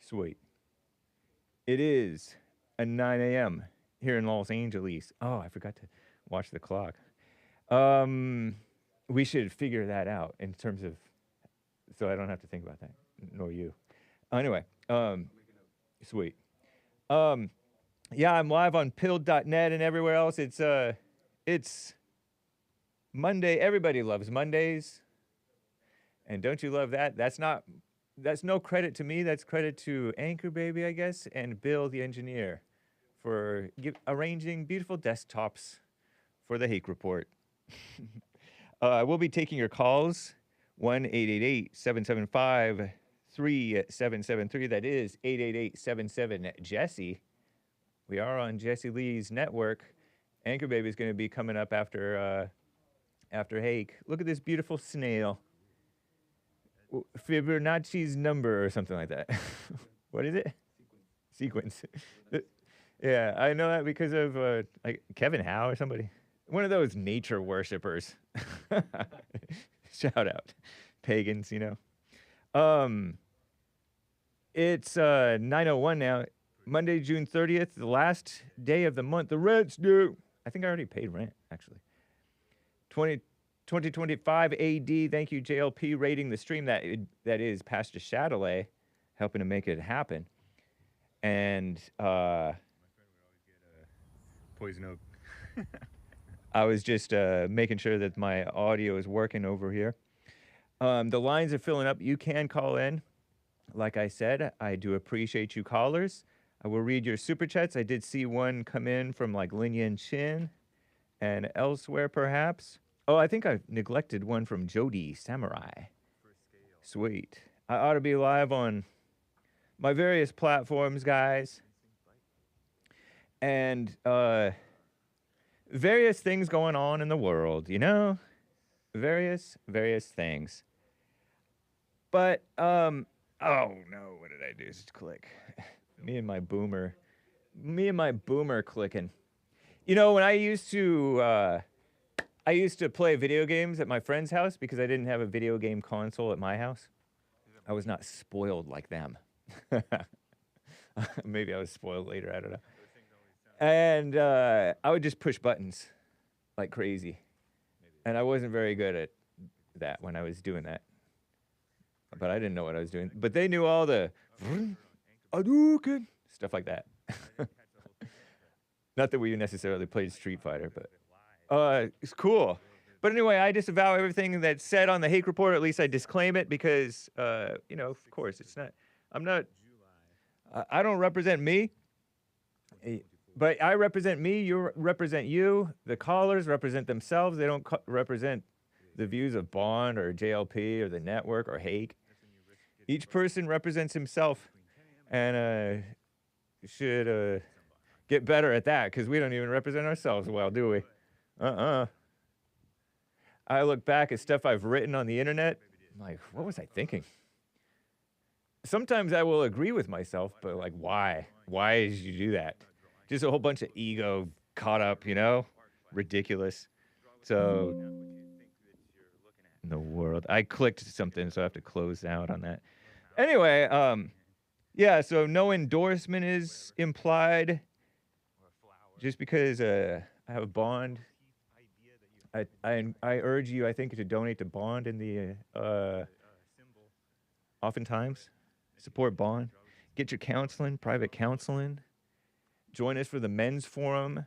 Sweet. It is a 9 a.m. here in Los Angeles. Oh, I forgot to watch the clock. We should figure that out in terms of, so I don't have to think about that, nor you. Anyway, sweet. Yeah, I'm live on pilled.net and everywhere else. It's Monday. Everybody loves Mondays. And don't you love that? That's no credit to me. That's credit to Anchor Baby, I guess, and Bill, the engineer, for arranging beautiful desktops for the Hake Report. We'll be taking your calls, 1-888-775-3773. That is 888-77-JESSE. We are on Jesse Lee's network. Anchor Baby is going to be coming up after Hake. Look at this beautiful snail. Fibonacci's number or something like that. What is it? Sequence. Yeah, I know that because of like Kevin Howe or somebody. One of those nature worshipers. Shout out. Pagans, you know. It's 9:01 now. Monday, June 30th, the last day of the month. The rent's due. I think I already paid rent, actually. 2025 AD. Thank you, JLP, rating the stream. That is Pastor Chatelet helping to make it happen. And my friend would always get poison oak. I was just making sure that my audio is working over here. The lines are filling up. You can call in. Like I said, I do appreciate you callers. I will read your super chats. I did see one come in from like Lin Yin Chin and elsewhere, perhaps. Oh, I think I neglected one from Jody Samurai. Sweet. I ought to be live on my various platforms, guys. And various things going on in the world, you know? Various things. But, oh no, what did I do? Just click. Me and my boomer clicking. You know, when I used to play video games at my friend's house because I didn't have a video game console at my house. I was not spoiled like them. Maybe I was spoiled later, I don't know. And I would just push buttons like crazy. And I wasn't very good at that when I was doing that. But I didn't know what I was doing. But they knew all the stuff like that. Not that we necessarily played Street Fighter, but it's cool. But anyway, I disavow everything that's said on the Hake Report. At least I disclaim it because, you know, of course, it's not. I don't represent me. But I represent me, you represent you. The callers represent themselves. They don't represent the views of Bond or JLP or the network or Hake. Each person represents himself and should get better at that because we don't even represent ourselves well, do we? I look back at stuff I've written on the internet. I'm like, what was I thinking? Sometimes I will agree with myself, but like, why? Why did you do that? Just a whole bunch of ego caught up, you know? Ridiculous. So, in the world. I clicked something, so I have to close out on that. Anyway, yeah, so no endorsement is implied. Just because I have a bond. I urge you, I think, to donate to Bond in the, oftentimes. Support Bond. Get your counseling, private counseling. Join us for the men's forum,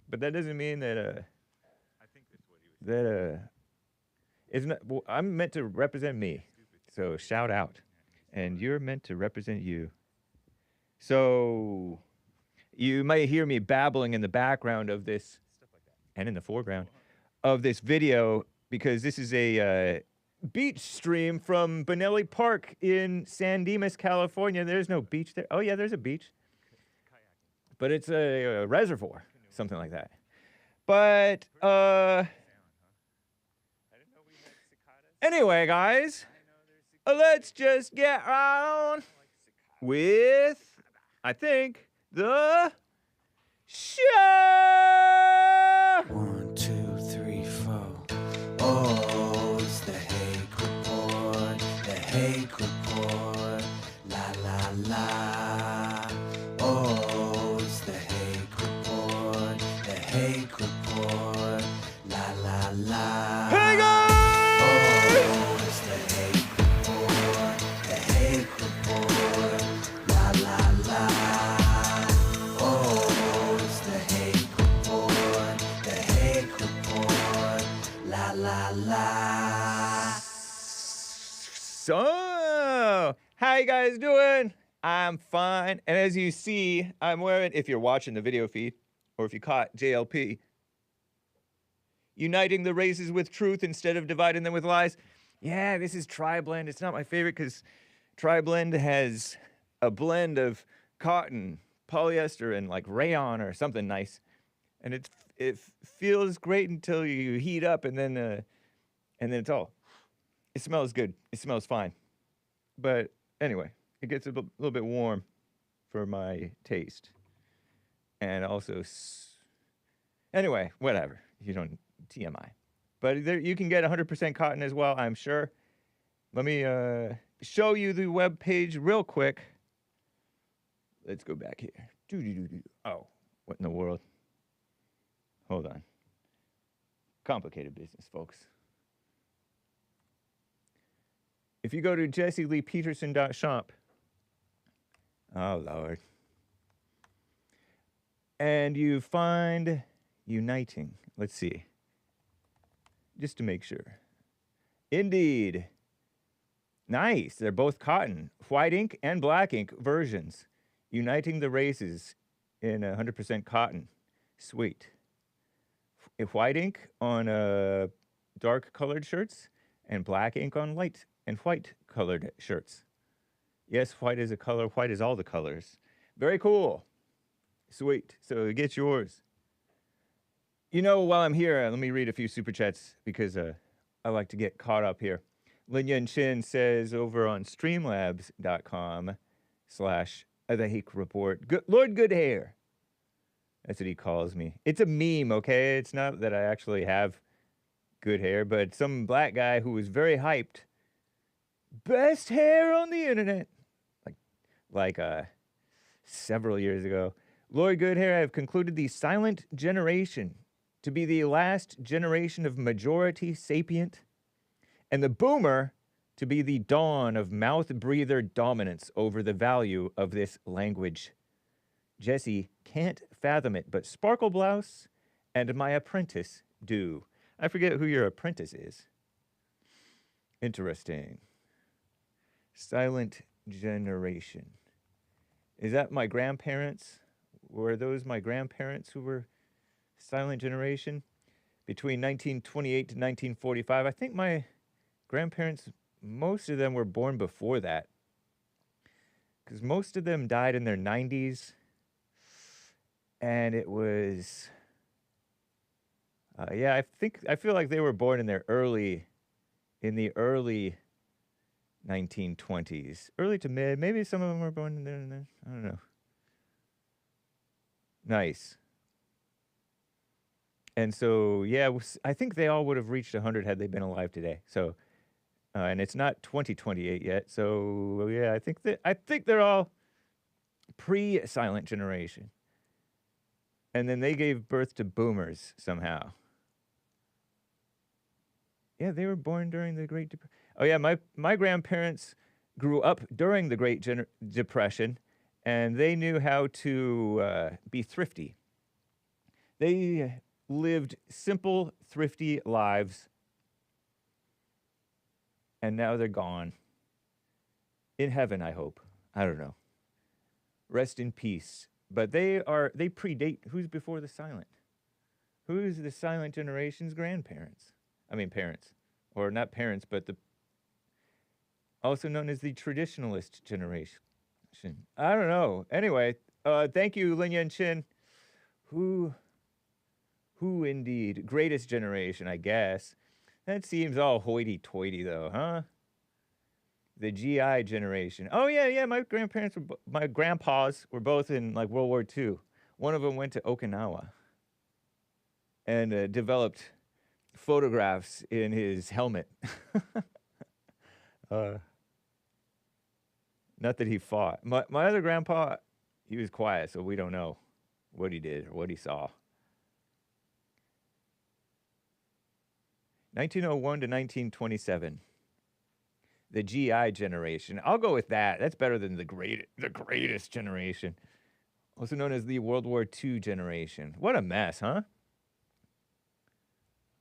but that doesn't mean that it's not. Well, I'm meant to represent me, so shout out, and you're meant to represent you. So you might hear me babbling in the background of this, and in the foreground of this video because this is a beach stream from Bonelli Park in San Dimas, California. There's no beach there. Oh yeah, there's a beach. But it's a reservoir, something like that. But, anyway, guys, let's just get right on with, I think, the show. 1, 2, 3, 4. Hey guys! Oh, it's the Hake Report, the Hake Report, la la la. Oh, it's the Hake Report, the Hake Report, la la la. So, how you guys doing? I'm fine. And as you see, I'm wearing, if you're watching the video feed, or if you caught JLP, uniting the races with truth instead of dividing them with lies. Yeah, this is Tri-Blend. It's not my favorite because Tri-Blend has a blend of cotton, polyester, and like rayon or something nice. And it feels great until you heat up, and then it's all. It smells good. It smells fine. But anyway, it gets a little bit warm for my taste. And also, anyway, whatever. You don't, TMI. But there, you can get 100% cotton as well, I'm sure. Let me show you the web page real quick. Let's go back here. Oh, what in the world? Hold on. Complicated business, folks. If you go to jesseleepeterson.shop, oh, Lord, and you find uniting, let's see, just to make sure. Indeed. Nice. They're both cotton, white ink and black ink versions, uniting the races in 100% cotton. Sweet. White ink on dark colored shirts and black ink on light and white colored shirts. Yes, white is a color. White is all the colors. Very cool. Sweet. So get yours. You know, while I'm here, let me read a few super chats because I like to get caught up here. Lin Yun Chin says over on streamlabs.com/The Hake Report, Lord Good Hair. That's what he calls me. It's a meme, okay? It's not that I actually have good hair, but some black guy who was very hyped. Best hair on the internet. Like several years ago. Lord Good Hair, I have concluded the silent generation to be the last generation of majority sapient, and the boomer to be the dawn of mouth-breather dominance over the value of this language. Jesse can't fathom it, but Sparkle Blouse and my apprentice do. I forget who your apprentice is. Interesting. Silent generation. Is that my grandparents? Were those my grandparents who were silent generation? Between 1928 to 1945. I think my grandparents, most of them were born before that. Because most of them died in their 90s. And it was, I feel like they were born in the early 1920s. Early to mid, maybe some of them were born in there, I don't know. Nice. And so, yeah, I think they all would have reached 100 had they been alive today. So, and it's not 2028 yet. So, yeah, I think they're all pre-silent generation. And then they gave birth to boomers somehow. Yeah, they were born during the Great Depression. Oh, yeah, my grandparents grew up during the Great Depression, and they knew how to be thrifty. They lived simple, thrifty lives, and now they're gone. In heaven, I hope. I don't know. Rest in peace. But they predate, who's before the silent? Who's the silent generation's grandparents? I mean, parents. Or not parents, but also known as the traditionalist generation. I don't know. Anyway, thank you, Lin Yun Chin. Who indeed? Greatest generation, I guess. That seems all hoity-toity, though, huh? The GI generation. Oh, yeah, my grandpas were both in, like, World War II. One of them went to Okinawa and developed photographs in his helmet. Not that he fought. My other grandpa, he was quiet, so we don't know what he did or what he saw. 1901 to 1927. The GI generation. I'll go with that. That's better than the greatest generation. Also known as the World War II generation. What a mess, huh?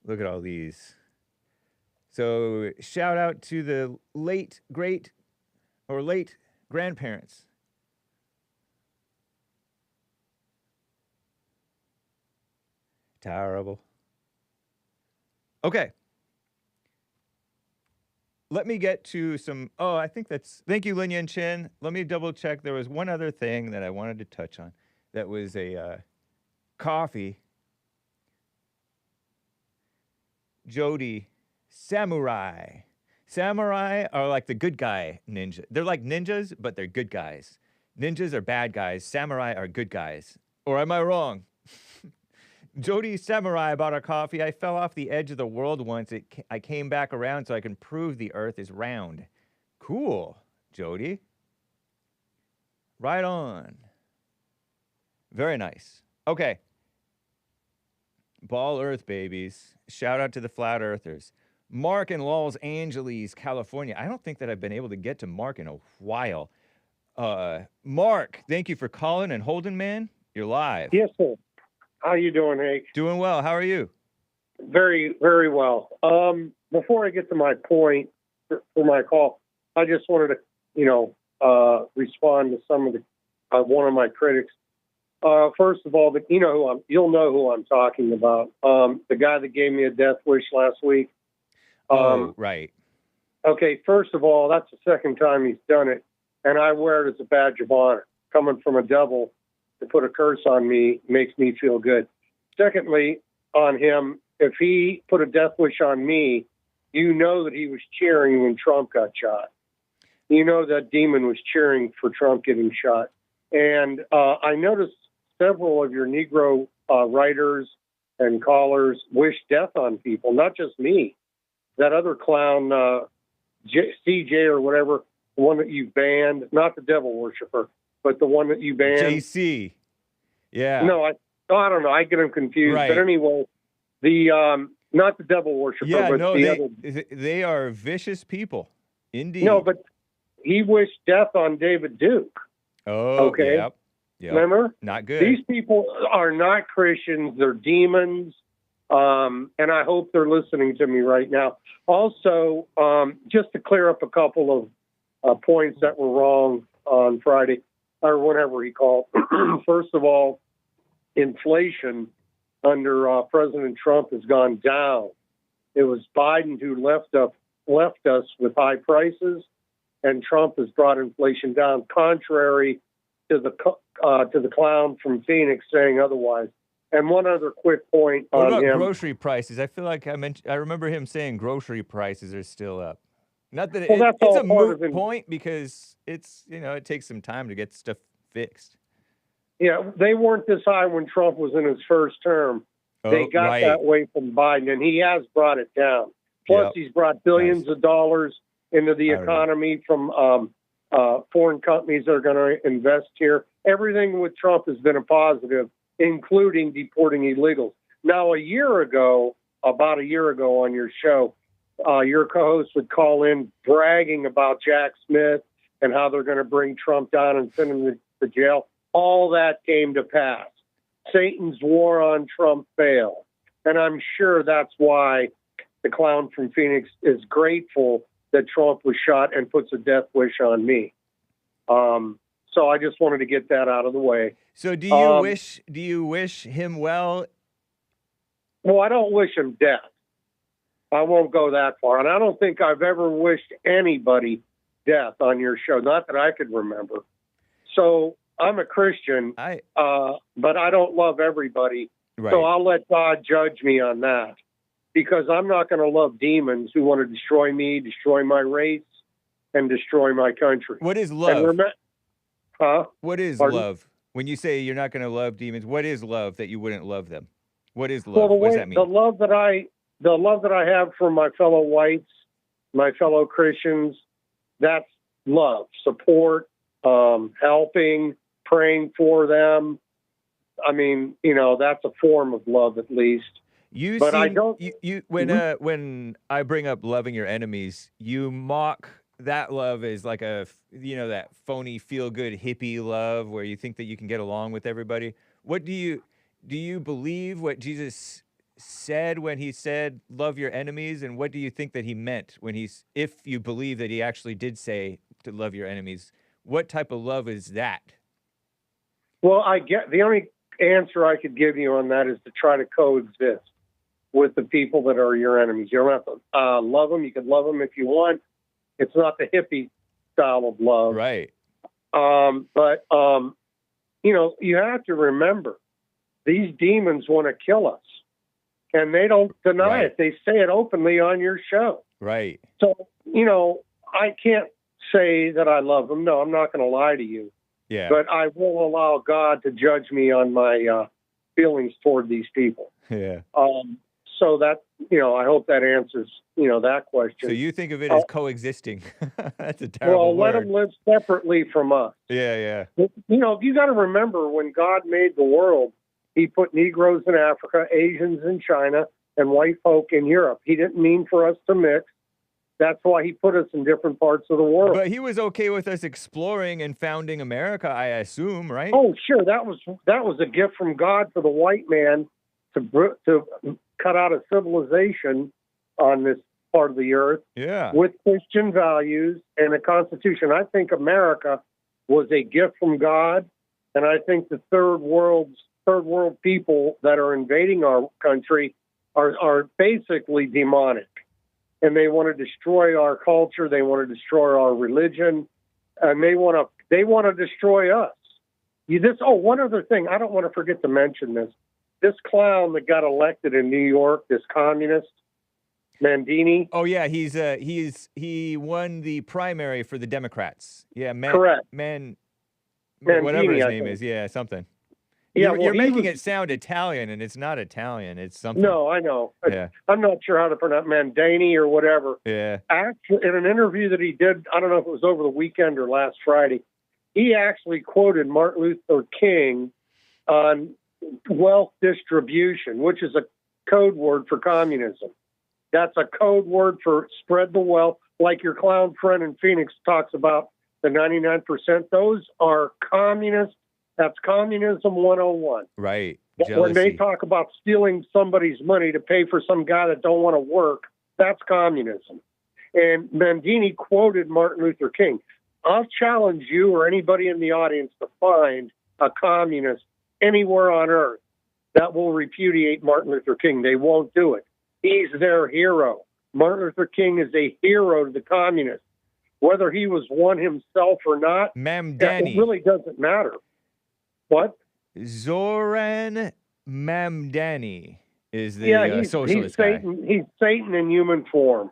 Look at all these. So shout out to the late grandparents. Terrible. Okay. Let me get to some. Oh, I think that's. Thank you, Lin Yan Chen. Let me double check. There was one other thing that I wanted to touch on. That was a coffee. Jody, samurai. Samurai are like the good guy ninja. They're like ninjas, but they're good guys. Ninjas are bad guys. Samurai are good guys. Or am I wrong? Jody Samurai bought a coffee. I fell off the edge of the world once. I came back around so I can prove the earth is round. Cool, Jody. Right on. Very nice. Okay. Ball Earth babies. Shout out to the flat earthers. Mark in Los Angeles, California. I don't think that I've been able to get to Mark in a while. Mark, thank you for calling and holding, man. You're live. Yes, sir. How you doing, Hake? Doing well. How are you? Very, very well. Before I get to my point for my call, I just wanted to, respond to some of the one of my critics. First of all, you'll know who I'm talking about. The guy that gave me a death wish last week. Right. Okay. First of all, that's the second time he's done it, and I wear it as a badge of honor. Coming from a devil to put a curse on me makes me feel good. Secondly, on him, if he put a death wish on me, you know that he was cheering when Trump got shot. You know that demon was cheering for Trump getting shot. And I noticed several of your Negro writers and callers wish death on people, not just me. That other clown, CJ or whatever, the one that you banned, not the devil worshiper, but the one that you banned. JC. Yeah. No, I don't know. I get them confused. Right. But anyway, the not the devil worshiper, but the other. They are vicious people. Indeed. No, but he wished death on David Duke. Oh, okay. Yep. Remember? Not good. These people are not Christians. They're demons. And I hope they're listening to me right now. Also, just to clear up a couple of points that were wrong on Friday or whenever he called. First of all, inflation under President Trump has gone down. It was Biden who left us with high prices, and Trump has brought inflation down, contrary to the clown from Phoenix saying otherwise. And one other quick point what on about him. grocery prices? I feel like I remember him saying grocery prices are still up. Not that That's it's all a moot point because it's, it takes some time to get stuff fixed. Yeah, they weren't this high when Trump was in his first term. They got that way from Biden, and he has brought it down. Plus, he's brought billions of dollars into the economy from foreign companies that are going to invest here. Everything with Trump has been a positive, including deporting illegals. Now, about a year ago on your show, your co-host would call in bragging about Jack Smith and how they're going to bring Trump down and send him to jail. All that came to pass. Satan's war on Trump failed. And I'm sure that's why the clown from Phoenix is grateful that Trump was shot and puts a death wish on me. So I just wanted to get that out of the way. So do you wish him well? Well, I don't wish him death. I won't go that far. And I don't think I've ever wished anybody death on your show, not that I could remember. So I'm a Christian, but I don't love everybody. Right. So I'll let God judge me on that, because I'm not going to love demons who want to destroy me, destroy my race, and destroy my country. What is love? What is Pardon? love? When you say you're not going to love demons, what is love that you wouldn't love them? What is love? Well, what does that mean? The love that I have for my fellow whites, my fellow Christians, that's love, support, helping, praying for them. I mean, that's a form of love, at least. I don't. When I bring up loving your enemies, you mock that love as like that phony feel good hippie love where you think that you can get along with everybody. What do you believe what Jesus said when he said love your enemies, and what do you think that he meant when if you believe that he actually did say to love your enemies, what type of love is that? Well, I get the only answer I could give you on that is to try to coexist with the people that are your enemies. You don't have to love them. You can love them if you want. It's not the hippie style of love. Right. But you have to remember, these demons want to kill us, and they don't deny it. They say it openly on your show. Right. So, I can't say that I love them. No, I'm not going to lie to you. Yeah. But I will allow God to judge me on my feelings toward these people. Yeah. So that, I hope that answers, that question. So you think of it as coexisting. That's a terrible word. Well, let them live separately from us. Yeah. You got to remember, when God made the world, he put Negroes in Africa, Asians in China, and white folk in Europe. He didn't mean for us to mix. That's why he put us in different parts of the world. But he was okay with us exploring and founding America, I assume, right? Oh, sure. That was a gift from God for the white man to cut out a civilization on this part of the earth. Yeah. With Christian values and a constitution. I think America was a gift from God, and I think the third world people that are invading our country are basically demonic. And they want to destroy our culture. They want to destroy our religion, and they want to destroy us. One other thing, I don't want to forget to mention this. This clown that got elected in New York, this communist, Mamdani. Oh yeah, he won the primary for the Democrats. Yeah, correct. Mandini, whatever his name is. Yeah, something. Yeah, you're making it sound Italian, and it's not Italian. It's something. No, I know. Yeah. I'm not sure how to pronounce Mamdani or whatever. Yeah. Actually, in an interview that he did, I don't know if it was over the weekend or last Friday, he actually quoted Martin Luther King on wealth distribution, which is a code word for communism. That's a code word for spread the wealth, like your clown friend in Phoenix talks about the 99%. Those are communist. That's communism 101. Right. Jealousy. When they talk about stealing somebody's money to pay for some guy that don't want to work, that's communism. And Mamdani quoted Martin Luther King. I'll challenge you or anybody in the audience to find a communist anywhere on earth that will repudiate Martin Luther King. They won't do it. He's their hero. Martin Luther King is a hero to the communists. Whether he was one himself or not, Mamdani. It really doesn't matter. What? Zohran Mamdani is the socialist guy. He's Satan in human form.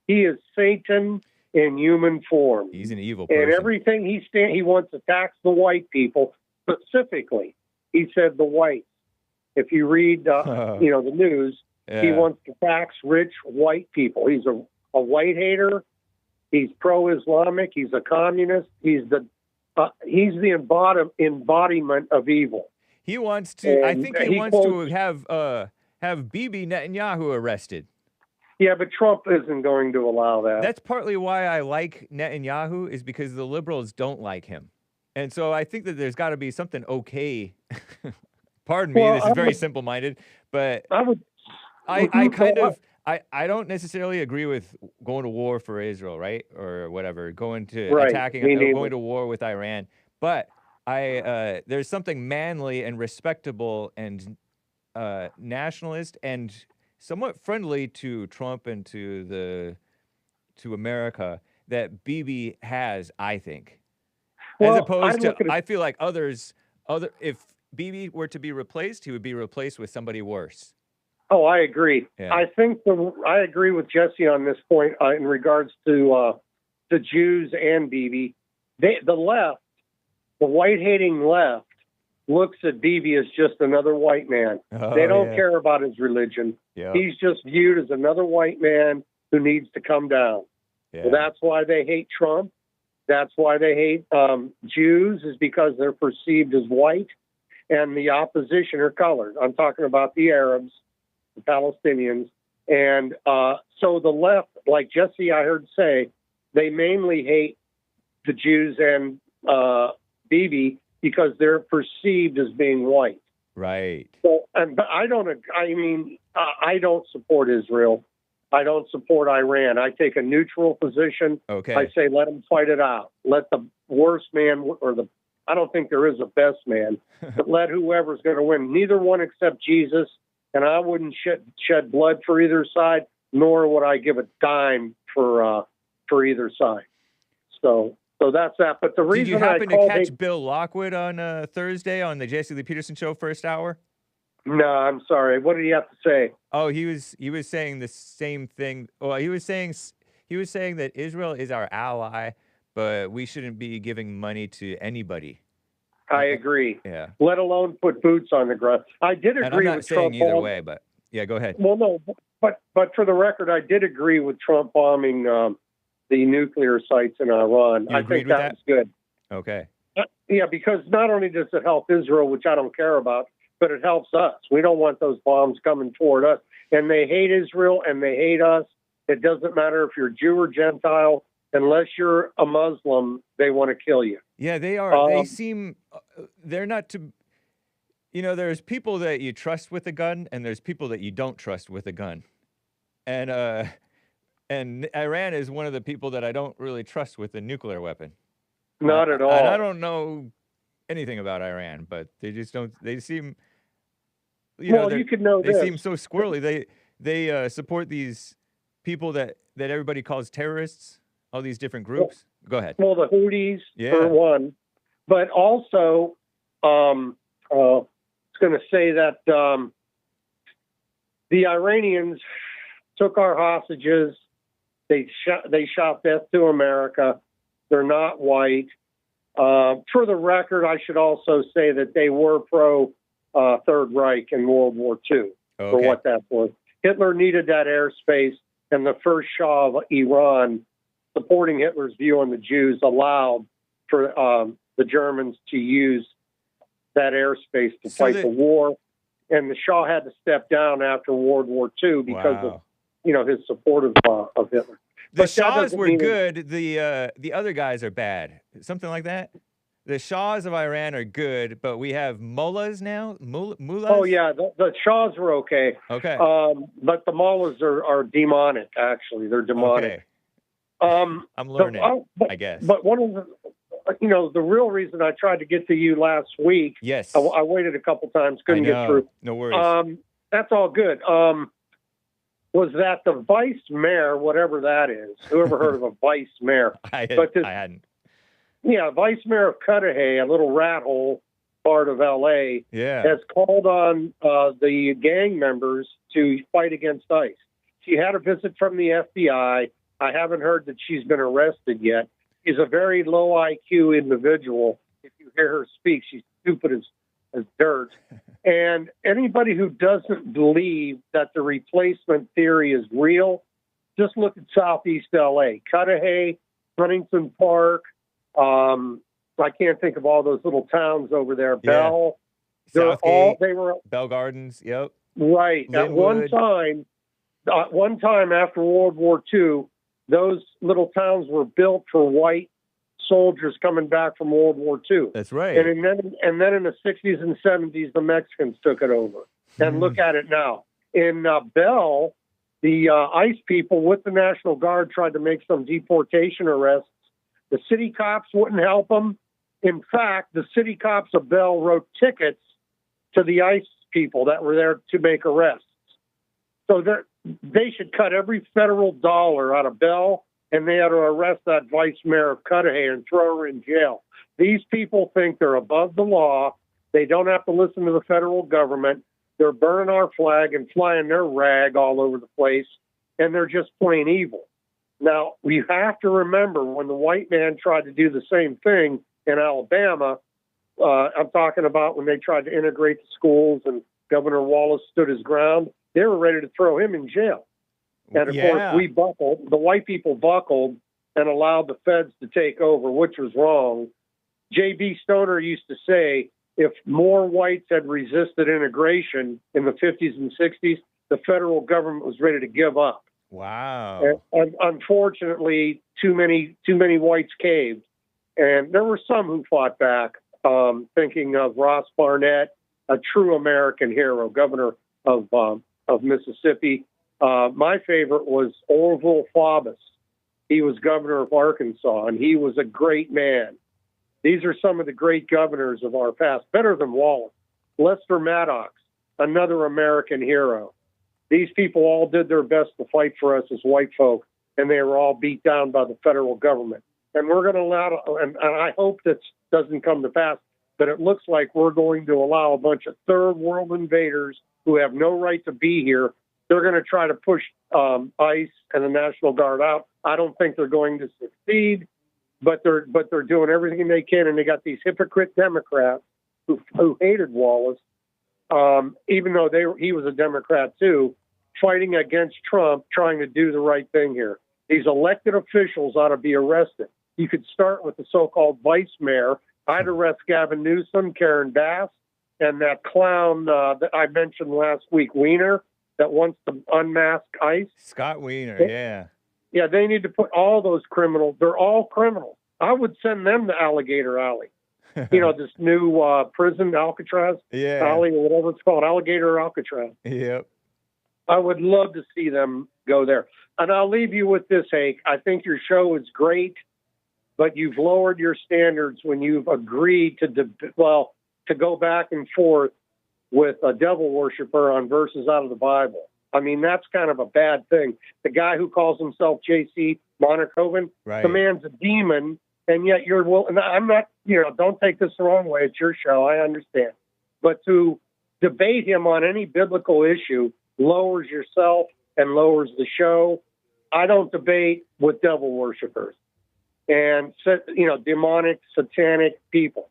He is Satan in human form. He's an evil person. And everything he wants to tax the white people, specifically. He said the whites. If you read the news, he wants to tax rich white people. He's a white hater. He's pro-Islamic. He's a communist. He's the embodiment of evil. He wants to. I think he wants to have Bibi Netanyahu arrested. Yeah, but Trump isn't going to allow that. That's partly why I like Netanyahu, is because the liberals don't like him, and so I think that there's got to be something okay. Pardon me, this is very simple-minded, but I don't necessarily agree with going to war for Israel, right? Or whatever, going to going to war with Iran. But there's something manly and respectable and nationalist and somewhat friendly to Trump and to America that Bibi has, I think. As opposed to, I feel like if Bibi were to be replaced, he would be replaced with somebody worse. Oh, I agree. Yeah. I agree with Jesse on this point in regards to the Jews and Bibi. The left, the white-hating left, looks at Bibi as just another white man. They don't care about his religion. Yep. He's just viewed as another white man who needs to come down. Yeah. Well, that's why they hate Trump. That's why they hate Jews, is because they're perceived as white, and the opposition are colored. I'm talking about the Arabs. the Palestinians. And so the left, like Jesse, I heard say, they mainly hate the Jews and Bibi because they're perceived as being white. Right. So, but I don't support Israel. I don't support Iran. I take a neutral position. Okay. I say let them fight it out. Let the worst man, I don't think there is a best man, but let whoever's going to win. Neither one except Jesus. And I wouldn't shed blood for either side, nor would I give a dime for either side. So that's that. But the reason did you happen to catch Bill Lockwood on Thursday on the Jesse Lee Peterson show first hour? No, I'm sorry. What did he have to say? Oh, he was saying the same thing. Well, he was saying that Israel is our ally, but we shouldn't be giving money to anybody. I agree. Yeah. Let alone put boots on the ground. I did agree and I'm not with saying Trump either way, but yeah, go ahead. Well, no, but for the record, I did agree with Trump bombing the nuclear sites in Iran. You I agreed think with that was good. Okay. Yeah, because not only does it help Israel, which I don't care about, but it helps us. We don't want those bombs coming toward us. And they hate Israel and they hate us. It doesn't matter if you're Jew or Gentile. Unless you're a Muslim, they want to kill you. Yeah, they are. They seem, they're not to, there's people that you trust with a gun and there's people that you don't trust with a gun. And Iran is one of the people that I don't really trust with a nuclear weapon. Not at all. And I don't know anything about Iran, but they just don't, they seem, you could know they this. seem so squirrely. They support these people that everybody calls terrorists. All these different groups. Go ahead. Well, the Houthis for one, but also, I was going to say that the Iranians took our hostages. They shot death to America. They're not white. For the record, I should also say that they were pro Third Reich in World War II. For what that's worth. Hitler needed that airspace, and the first Shah of Iran, supporting Hitler's view on the Jews, allowed for the Germans to use that airspace to fight the war. And the Shah had to step down after World War II because of his support of Hitler. The Shahs were good. The other guys are bad. Something like that. The Shahs of Iran are good, but we have mullahs now. Mullahs? Oh yeah, the Shahs were okay. Okay. But the mullahs are demonic. Actually, they're demonic. Okay. I'm learning, I guess. But one of the, the real reason I tried to get to you last week. Yes. I waited a couple times, couldn't get through. No worries. That's all good. Was that the vice mayor, whatever that is? Whoever heard of a vice mayor? I hadn't. Yeah, vice mayor of Cudahy, a little rat hole part of L.A., has called on the gang members to fight against ICE. She had a visit from the FBI. I haven't heard that she's been arrested yet. She's a very low IQ individual. If you hear her speak, she's stupid as dirt. And anybody who doesn't believe that the replacement theory is real, just look at Southeast LA, Cudahy, Huntington Park. I can't think of all those little towns over there. Bell. Southgate, they were Bell Gardens. Yep. Right. Linwood. At one time after World War II, those little towns were built for white soldiers coming back from World War II. That's right. And then in the 60s and 70s, the Mexicans took it over. And look at it now. In Bell, the ICE people with the National Guard tried to make some deportation arrests. The city cops wouldn't help them. In fact, the city cops of Bell wrote tickets to the ICE people that were there to make arrests. So they should cut every federal dollar out of Bell, and they ought to arrest that vice mayor of Cudahy and throw her in jail. These people think they're above the law. They don't have to listen to the federal government. They're burning our flag and flying their rag all over the place, and they're just plain evil. Now, we have to remember when the white man tried to do the same thing in Alabama, I'm talking about when they tried to integrate the schools and Governor Wallace stood his ground, they were ready to throw him in jail. And, of course, we buckled. The white people buckled and allowed the feds to take over, which was wrong. J.B. Stoner used to say, if more whites had resisted integration in the 50s and 60s, the federal government was ready to give up. Wow. And unfortunately, too many whites caved. And there were some who fought back, thinking of Ross Barnett, a true American hero, governor of Mississippi. My favorite was Orville Faubus. He was governor of Arkansas, and he was a great man. These are some of the great governors of our past, better than Wallace. Lester Maddox, another American hero. These people all did their best to fight for us as white folk, and they were all beat down by the federal government. And we're going to allow, and I hope this doesn't come to pass, but it looks like we're going to allow a bunch of third world invaders who have no right to be here. They're going to try to push ICE and the National Guard out. I don't think they're going to succeed, but they're doing everything they can, and they got these hypocrite Democrats who hated Wallace, even though he was a Democrat too, fighting against Trump, trying to do the right thing here. These elected officials ought to be arrested. You could start with the so-called vice mayor. I'd arrest Gavin Newsom, Karen Bass, and that clown that I mentioned last week, Weiner, that wants to unmask ICE. Scott Weiner, yeah. Yeah, they need to put all those criminals. They're all criminals. I would send them to Alligator Alley. This new prison, Alcatraz Alley, or whatever it's called, Alligator Alcatraz. Yep. I would love to see them go there. And I'll leave you with this, Hake. I think your show is great, but you've lowered your standards when you've agreed to go back and forth with a devil worshiper on verses out of the Bible. I mean, that's kind of a bad thing. The guy who calls himself J.C. Monacoven, the man's a demon, and yet you're willing. I'm not, don't take this the wrong way. It's your show. I understand. But to debate him on any biblical issue lowers yourself and lowers the show. I don't debate with devil worshipers and, demonic, satanic people.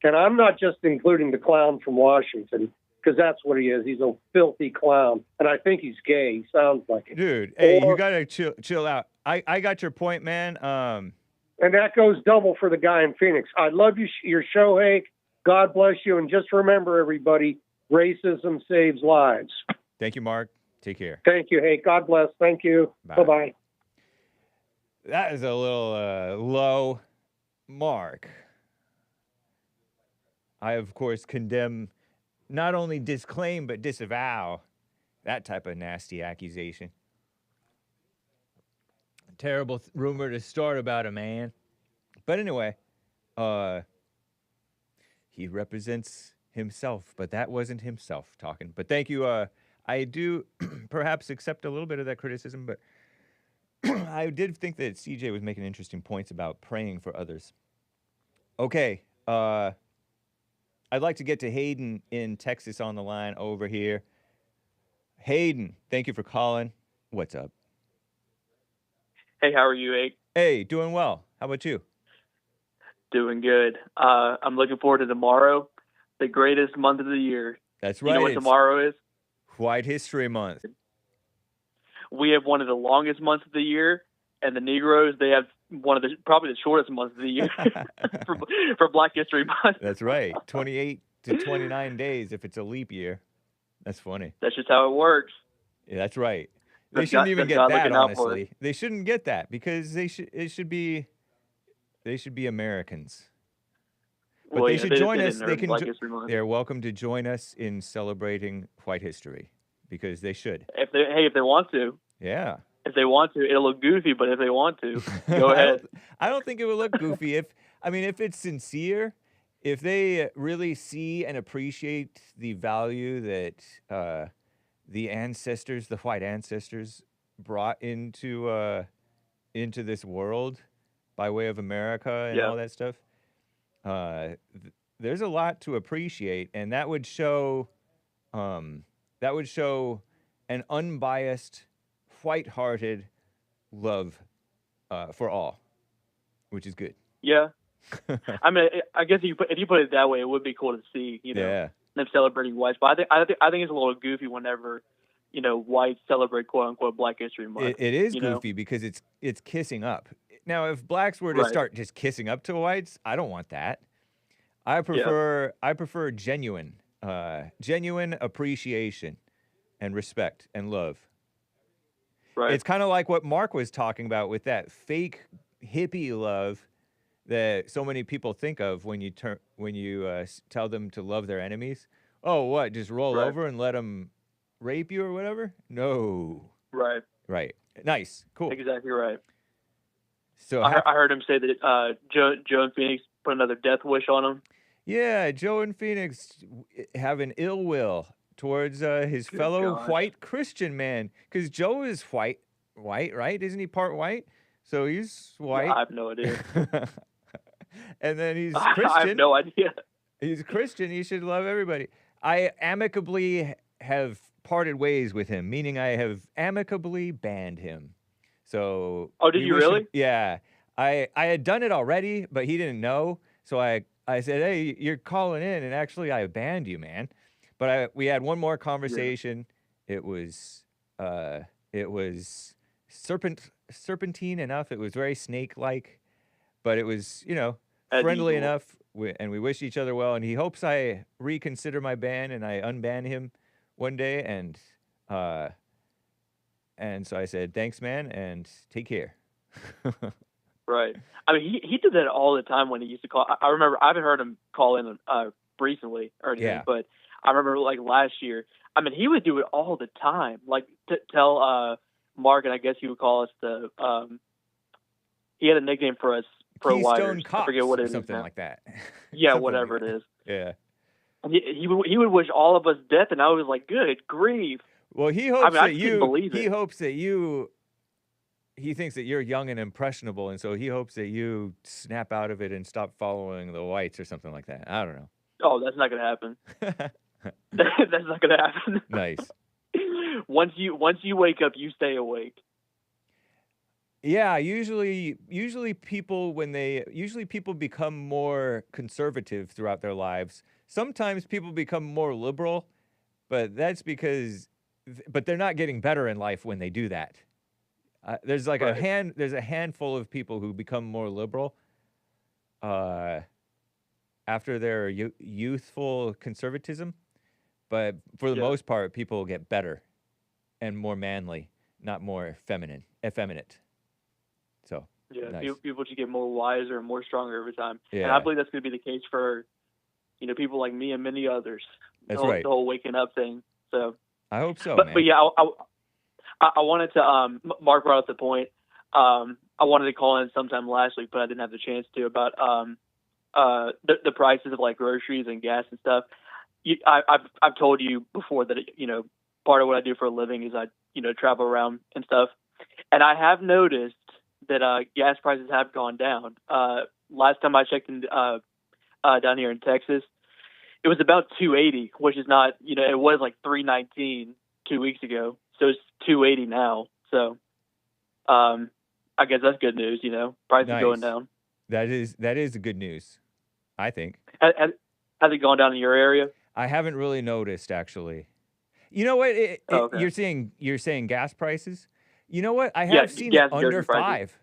And I'm not just including the clown from Washington, because that's what he is. He's a filthy clown. And I think he's gay. He sounds like it. Dude, hey, you got to chill out. I got your point, man. And that goes double for the guy in Phoenix. I love your show, Hake. God bless you. And just remember, everybody, racism saves lives. Thank you, Mark. Take care. Thank you, Hake. God bless. Thank you. Bye-bye. That is a little low mark. I, of course, condemn, not only disclaim, but disavow that type of nasty accusation. A terrible rumor to start about a man. But anyway, he represents himself, but that wasn't himself talking. But thank you. I do perhaps accept a little bit of that criticism, but I did think that CJ was making interesting points about praying for others. Okay. I'd like to get to Hayden in Texas on the line over here. Hayden, thank you for calling. What's up? Hey, how are you, Hake? Hey, doing well. How about you? Doing good. I'm looking forward to tomorrow, the greatest month of the year. That's right. You know what tomorrow is? White History Month. We have one of the longest months of the year, and the Negroes, they have probably the shortest month of the year for Black History Month. That's right. 28 to 29 days if it's a leap year. That's funny. That's just how it works. Yeah, that's right. They shouldn't even get that, honestly. They shouldn't get that because they should be Americans. But well, they should join us. They're welcome to join us in celebrating white history because they should. If they want to. Yeah. If they want to, it'll look goofy, but if they want to, go ahead. I don't think it would look goofy if it's sincere, if they really see and appreciate the value that the ancestors, the white ancestors, brought into this world by way of America and all that stuff. There's a lot to appreciate, and that would show an unbiased, white-hearted love for all, which is good. Yeah, I mean, I guess if you put it that way, it would be cool to see, them celebrating whites. But I think it's a little goofy whenever, whites celebrate quote unquote Black History Month. It is goofy because it's kissing up. Now, if blacks were to start just kissing up to whites, I don't want that. I prefer genuine appreciation and respect and love. Right. It's kind of like what Mark was talking about with that fake hippie love that so many people think of when you tell them to love their enemies. Oh, what? Just roll over and let them rape you or whatever? No. Right. Right. Nice. Cool. Exactly right. So I heard him say that Joe and Phoenix put another death wish on him. Yeah, Joe and Phoenix have an ill will towards his fellow white Christian man, because Joe is white, right? Isn't he part white? So he's white. I have no idea. And then he's Christian. I have no idea. He's Christian. He should love everybody. I amicably have parted ways with him, meaning I have amicably banned him. So. Oh, did you really? Yeah. I had done it already, but he didn't know. So I said, hey, you're calling in, and actually I banned you, man. But we had one more conversation. Yeah. It was serpentine enough. It was very snake-like, but it was, friendly enough. And we wish each other well. And he hopes I reconsider my ban and I unban him one day. And so I said, thanks, man, and take care. Right. I mean, he did that all the time when he used to call. I remember, I haven't heard him call in recently or anything, but I remember like last year. I mean, he would do it all the time. Like tell Mark, and I guess he would call us he had a nickname for us, Pro Wires. I forget what it is. Something like that. Yeah, something whatever like it is. Yeah. And he would wish all of us death, and I was like, good grief. Well, he hopes he thinks that you're young and impressionable, and so he hopes that you snap out of it and stop following the whites or something like that. I don't know. Oh, that's not going to happen. That's not going to happen. Nice. Once you wake up, you stay awake. Yeah, usually people become more conservative throughout their lives. Sometimes people become more liberal, but that's because they're not getting better in life when they do that. There's like there's a handful of people who become more liberal after their youthful conservatism, but for the most part, people get better and more manly, not more effeminate. So nice. People just get more wiser and more stronger every time, and I believe that's going to be the case for people like me and many others. That's the right. The whole waking up thing. So I hope so. But yeah, I wanted to. Mark brought up the point. I wanted to call in sometime last week, but I didn't have the chance to, about the prices of like groceries and gas and stuff. I've told you before that part of what I do for a living is I travel around and stuff, and I have noticed that gas prices have gone down. Last time I checked down here in Texas, it was about $2.80, which is not, it was like $3.19 2 weeks ago. So it's $2.80 now. So I guess that's good news, prices are going down. That is good news, I think. Has it gone down in your area? I haven't really noticed, actually. You know what? Okay. You're saying gas prices? You know what? I have seen it under 5.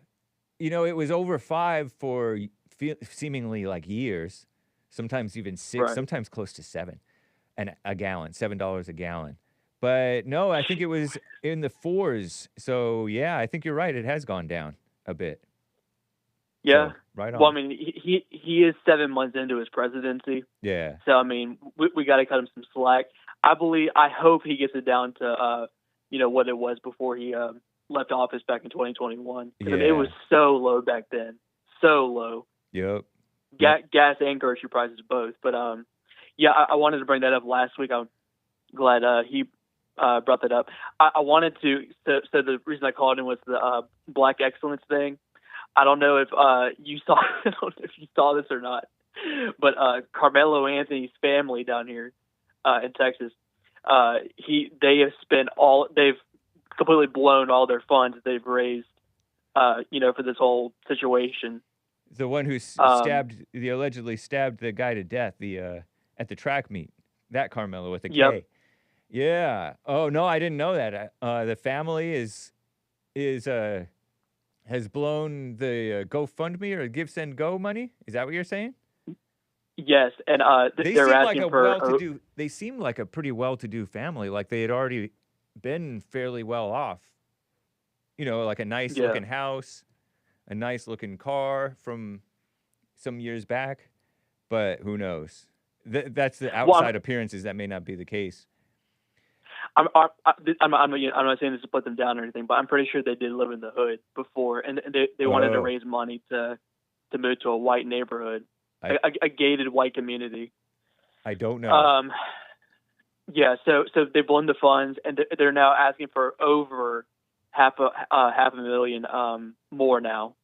It was over 5 for seemingly like years, sometimes even 6, sometimes close to 7, and a gallon, $7 a gallon. But no, I think it was in the 4s. So yeah, I think you're right. It has gone down a bit. Yeah. So, right on. Well, I mean, he is 7 months into his presidency. Yeah. So I mean, we got to cut him some slack. I hope he gets it down to what it was before he left office back in 2021. Yeah. It was so low back then, so low. Yep. Gas and grocery prices both. But I wanted to bring that up last week. I'm glad he brought that up. I wanted to. So the reason I called him was the Black Excellence thing. I don't know if you saw. I don't know if you saw this or not, but Karmelo Anthony's family down here in Texas, they've completely blown all their funds that they've raised, for this whole situation. The one who allegedly stabbed the guy to death, at the track meet, that Karmelo with the K. Yeah. Oh no, I didn't know that. The family has blown the GoFundMe or Give Send Go money. Is that what you're saying? Yes, and they're asking for. They seem like a pretty well-to-do family. Like they had already been fairly well off. You know, like a nice looking house, a nice looking car from some years back, but who knows? That's the outside appearances. That may not be the case. I'm not saying this to put them down or anything, but I'm pretty sure they did live in the hood before, and they wanted to raise money to move to a white neighborhood, a gated white community. I don't know. Yeah, so they blown the funds, and they're now asking for over half a million more now.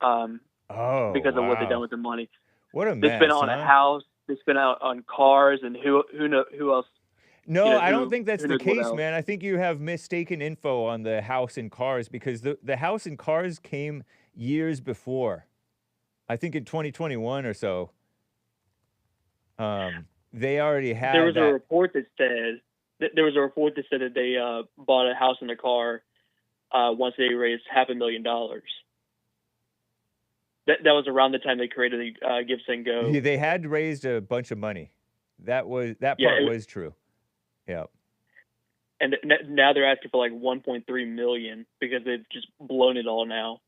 Because of what they've done with the money. What a mess! They spent on a house. They spent out on cars, and who else? No, I don't think that's the case, man. I think you have mistaken info on the house and cars, because the house and cars came years before. I think in 2021 or so. They already had. There was a report that said that they bought a house and a car once they raised $500,000. That was around the time they created the Give Send Go. Yeah, they had raised a bunch of money. That part was true. Yeah. And now they're asking for like 1.3 million because they've just blown it all now.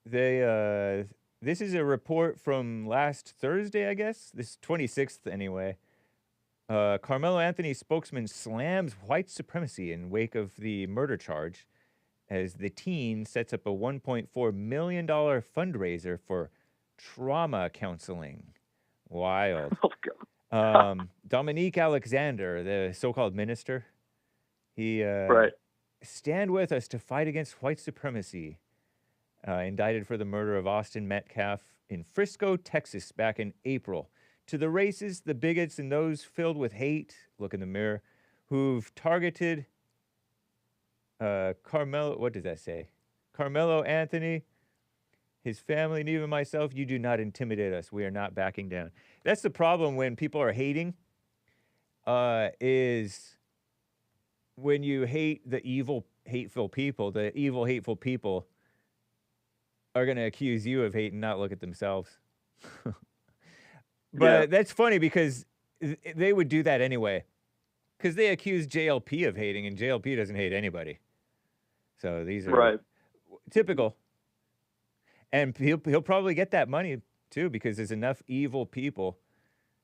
This is a report from last Thursday, I guess. This 26th anyway. Karmelo Anthony spokesman slams white supremacy in wake of the murder charge as the teen sets up a $1.4 million fundraiser for trauma counseling. Wild. Oh, God. Dominique Alexander, the so-called minister, he stand with us to fight against white supremacy. Indicted for the murder of Austin Metcalf in Frisco, Texas, back in April. To the racists, the bigots, and those filled with hate, look in the mirror, who've targeted Karmelo, what does that say? Karmelo Anthony, his family, and even myself, you do not intimidate us. We are not backing down. That's the problem when people are hating, is when you hate the evil, hateful people, the evil, hateful people are going to accuse you of hate and not look at themselves. But that's funny because they would do that anyway. Because they accuse JLP of hating, and JLP doesn't hate anybody. So these are typical. And he'll probably get that money, too, because there's enough evil people.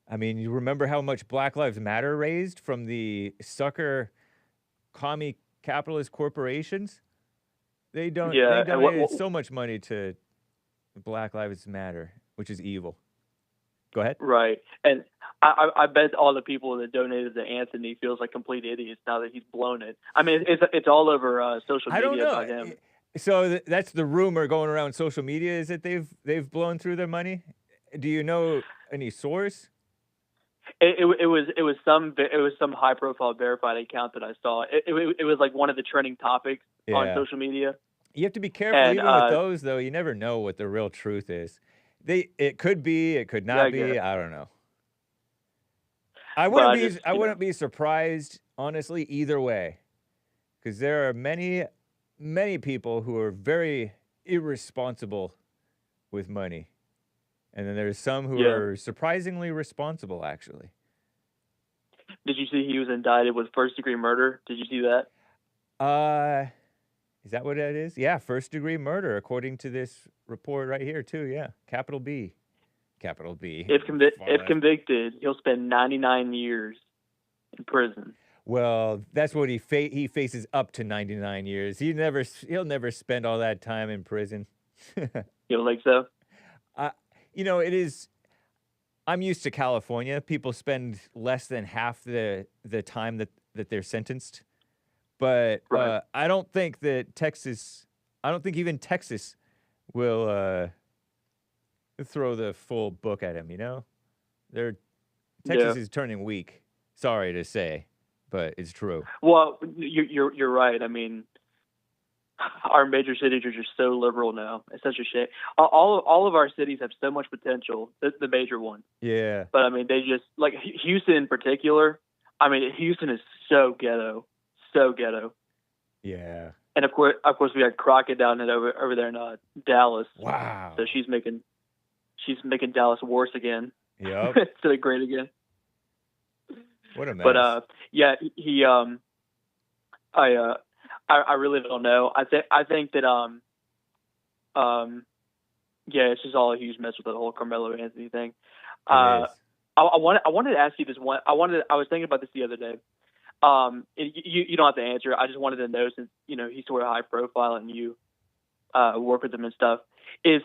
I mean, you remember how much Black Lives Matter raised from the sucker commie capitalist corporations? They donated so much money to Black Lives Matter, which is evil. Go ahead. Right. And I bet all the people that donated to Anthony feels like complete idiots now that he's blown it. I mean, it's all over social media. I don't know. About him. So that's the rumor going around social media, is that they've blown through their money? Do you know any source? It was some high profile verified account that I saw. It was like one of the trending topics on social media. You have to be careful even with those, though. You never know what the real truth is. It could be, it could not be. I don't know. I wouldn't be surprised, honestly, either way, because there are many people who are very irresponsible with money, and then there's some who are surprisingly responsible, actually. Did you see he was indicted with first-degree murder? Did you see that? Is that what that is? Yeah, first-degree murder, according to this report right here, too. Yeah, capital B. Capital B. If convicted, he'll spend 99 years in prison. Well, that's what he faces, up to 99 years. He'll never spend all that time in prison. You don't think so? It is. I'm used to California. People spend less than half the time that they're sentenced. But I don't think that Texas. I don't think even Texas will throw the full book at him. Texas is turning weak. Sorry to say, but it's true. Well, you're right. I mean, our major cities are just so liberal now. It's such a shame. All of our cities have so much potential. The major ones. Yeah. But I mean, they just, like Houston in particular. I mean, Houston is so ghetto. So ghetto. Yeah. And of course we got Crockett down over there in Dallas. Wow. So she's making Dallas worse again. Yep. Instead of great again. What a mess. But he I really don't know. I think that yeah, it's just all a huge mess with the whole Karmelo Anthony thing. I wanted to ask you this one. I was thinking about this the other day. You don't have to answer. I just wanted to know, since he's sort of high profile and you work with him and stuff. Is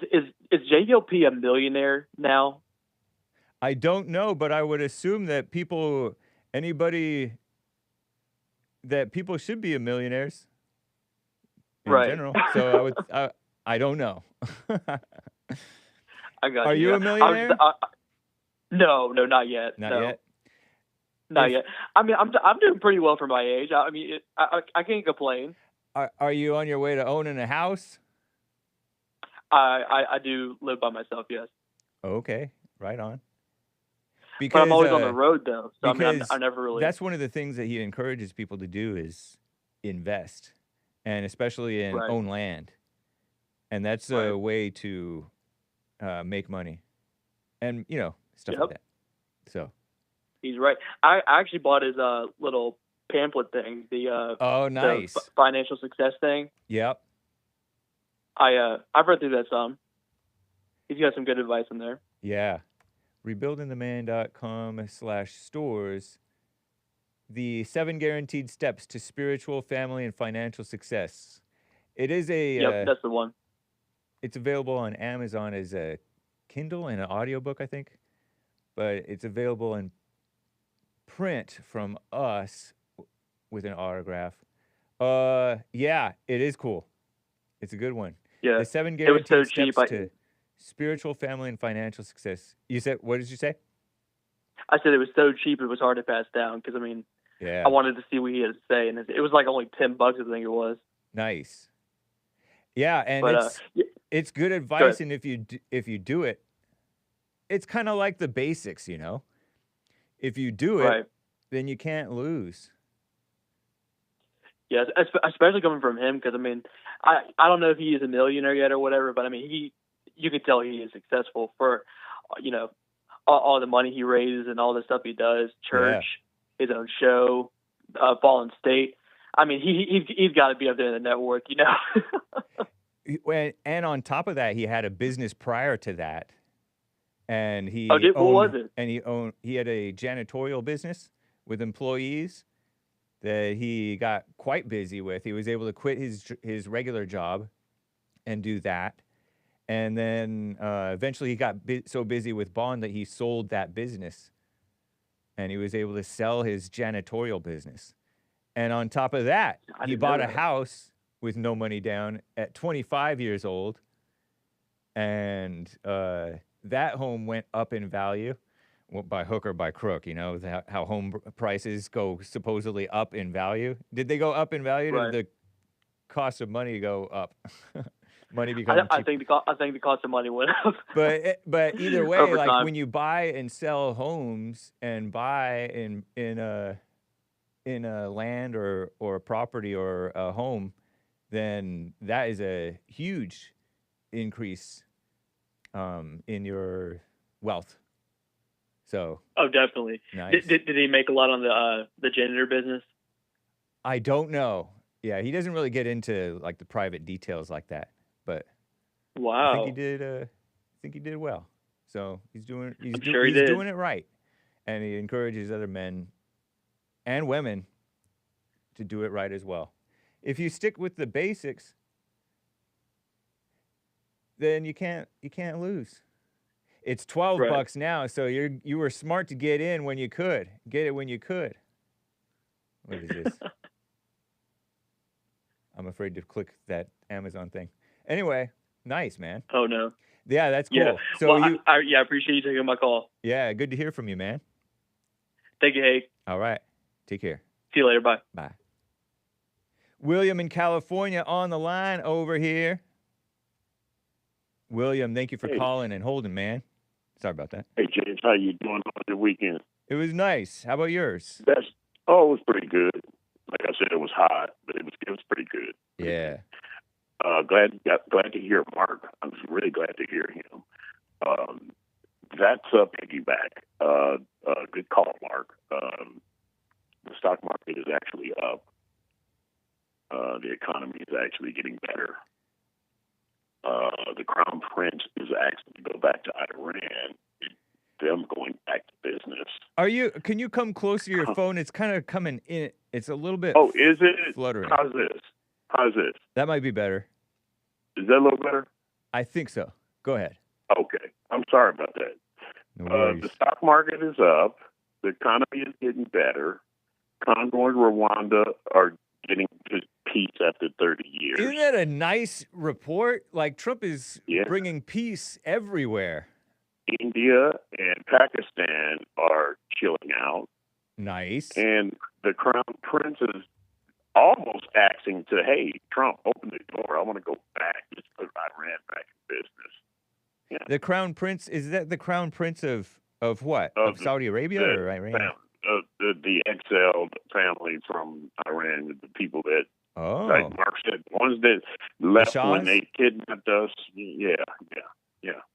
JLP a millionaire now? I don't know, but I would assume that people should be millionaires in general. So I don't know. I got Are you. you a millionaire? No, not yet. Not yet. Not yet. I mean, I'm doing pretty well for my age. I mean, I can't complain. Are you on your way to owning a house? I do live by myself, yes. Okay, right on. But I'm always on the road, though. So I never really. That's one of the things that he encourages people to do is invest, and especially in own land, and that's a way to make money, and stuff like that. So. He's right. I actually bought his little pamphlet thing. The nice. The financial success thing. Yep. I've read through that some. He's got some good advice in there. Yeah. rebuildingtheman.com/stores. The 7 guaranteed steps to spiritual, family, and financial success. It is a. Yep, that's the one. It's available on Amazon as a Kindle and an audiobook, I think. But it's available in print from us with an autograph. Yeah, it is cool. It's a good one. Yeah. The 7 guaranteed so steps cheap, to spiritual, family, and financial success. You said, what did you say? I said it was so cheap it was hard to pass down, because I wanted to see what he had to say, and it was like only $10, I think it was. Nice. Yeah, and it's good advice, and if you do it, it's kind of like the basics, If you do it, then you can't lose. Yes, especially coming from him, because I don't know if he is a millionaire yet or whatever, but you can tell he is successful for all the money he raises and all the stuff he does, church, his own show, Fallen State. He's got to be up there in the network, And on top of that, he had a business prior to that. And he what was it? And he had a janitorial business with employees that he got quite busy with. He was able to quit his regular job and do that. And then eventually he got so busy with Bond that he sold that business. And he was able to sell his janitorial business. And on top of that, he bought a house with no money down at 25 years old. And that home went up in value by hook or by crook, how home prices go supposedly up in value. Did they go up in value? Or did the cost of money go up? Money becomes cheap. I think the cost of money went up. But either way, like time. when you buy and sell homes and buy in a land or a property or a home, then that is a huge increase in your wealth. So. Oh, definitely. Nice. Did he make a lot on the janitor business? I don't know. Yeah, he doesn't really get into like the private details like that. But wow, I think he did well. So he's doing it right, and he encourages other men and women to do it right as well. If you stick with the basics, then you can't lose. It's $12 now, so you were smart to get in when you could. Get it when you could. What is this? I'm afraid to click that Amazon thing. Anyway, nice, man. Oh, no. Yeah, that's cool. Yeah. So well, I appreciate you taking my call. Yeah, good to hear from you, man. Thank you, Hake. All right. Take care. See you later. Bye. Bye. William in California on the line over here. William, thank you for calling and holding, man. Sorry about that. Hey, James, how you doing on your weekend? It was nice. How about yours? It was pretty good. Like I said, it was hot, but it was pretty good. Yeah. Glad to hear Mark. I was really glad to hear him. That's a piggyback. Good call, Mark. The stock market is actually up. the economy is actually getting better. The Crown Prince is actually go back to Iran. Them going back to business. Can you come closer to your phone? It's kind of coming in. It's a little bit. Oh, is it? Fluttering. How's this? That might be better. Is that a little better? I think so. Go ahead. Okay. I'm sorry about that. No worries. The stock market is up. The economy is getting better. Congo and Rwanda are getting to peace after 30 years. Isn't that a nice report? Like, Trump is bringing peace everywhere. India and Pakistan are chilling out. Nice. And the Crown Prince is almost asking to, hey, Trump, open the door. I want to go back. Just put Iran back in business. Yeah. The Crown Prince, is that the Crown Prince of what? Of Saudi Arabia or Iran? The exiled family from Iran, the people that, like Mark said, ones that left when they kidnapped us. Yeah.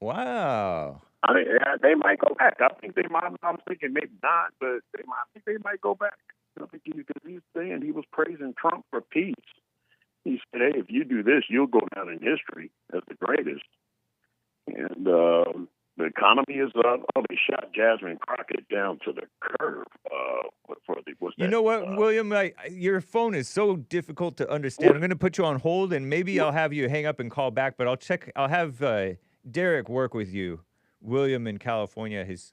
Wow. I mean, they might go back. I think they might. I'm thinking maybe not, but I think they might go back. I think because he's saying he was praising Trump for peace. He said, "Hey, if you do this, you'll go down in history as the greatest." And the economy is up. Oh, they shot Jasmine Crockett down to the curb. You know what, William? Your phone is so difficult to understand. I'm going to put you on hold, and maybe I'll have you hang up and call back. But I'll check. I'll have Derek work with you. William in California, his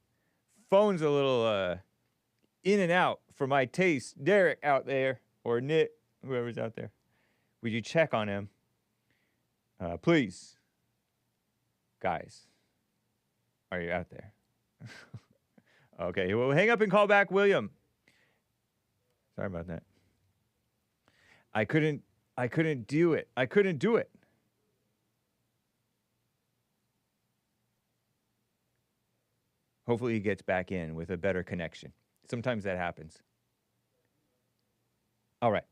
phone's a little in and out for my taste. Derek out there, or Nick, whoever's out there, would you check on him? Please. Guys, are you out there? Okay, well, hang up and call back, William. Sorry about that. I couldn't do it. I couldn't do it. Hopefully he gets back in with a better connection. Sometimes that happens. All right.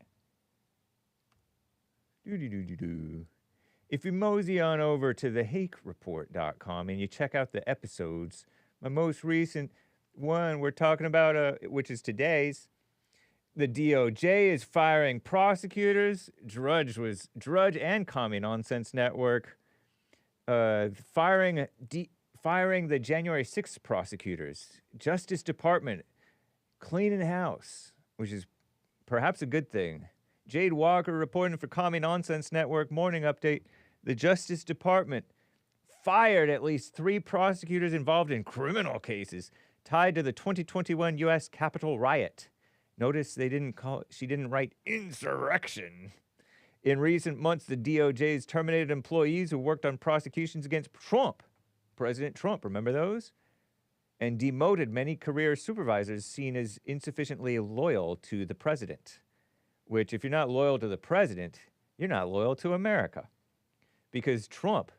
If you mosey on over to the HakeReport.com and you check out the episodes, my most recent one we're talking about, which is today's, the DOJ is firing prosecutors. Drudge and Commie Nonsense Network firing the January 6th prosecutors. Justice Department cleaning house, which is perhaps a good thing. Jade Walker reporting for Commie Nonsense Network. Morning update. The Justice Department fired at least 3 prosecutors involved in criminal cases tied to the 2021 U.S. Capitol riot. Notice she didn't write insurrection. In recent months, the DOJ's terminated employees who worked on prosecutions against President Trump, remember those? And demoted many career supervisors seen as insufficiently loyal to the president. Which, if you're not loyal to the president, you're not loyal to America. Because Trump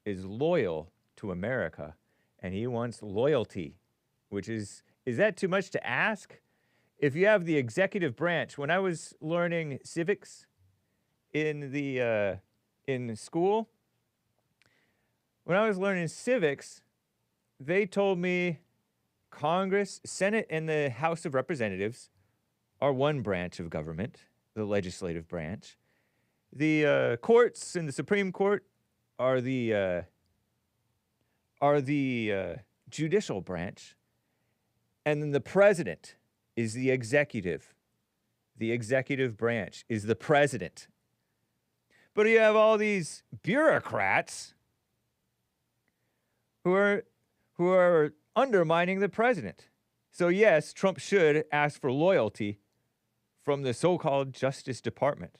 is loyal to America, and he wants loyalty, which is that too much to ask? If you have the executive branch, when I was learning civics in school, when I was learning civics, they told me Congress, Senate, and the House of Representatives are one branch of government, the legislative branch. The courts and the Supreme Court are the judicial branch, and then the president is the executive. The executive branch is the president. But you have all these bureaucrats who are undermining the president. So yes, Trump should ask for loyalty from the so-called Justice Department.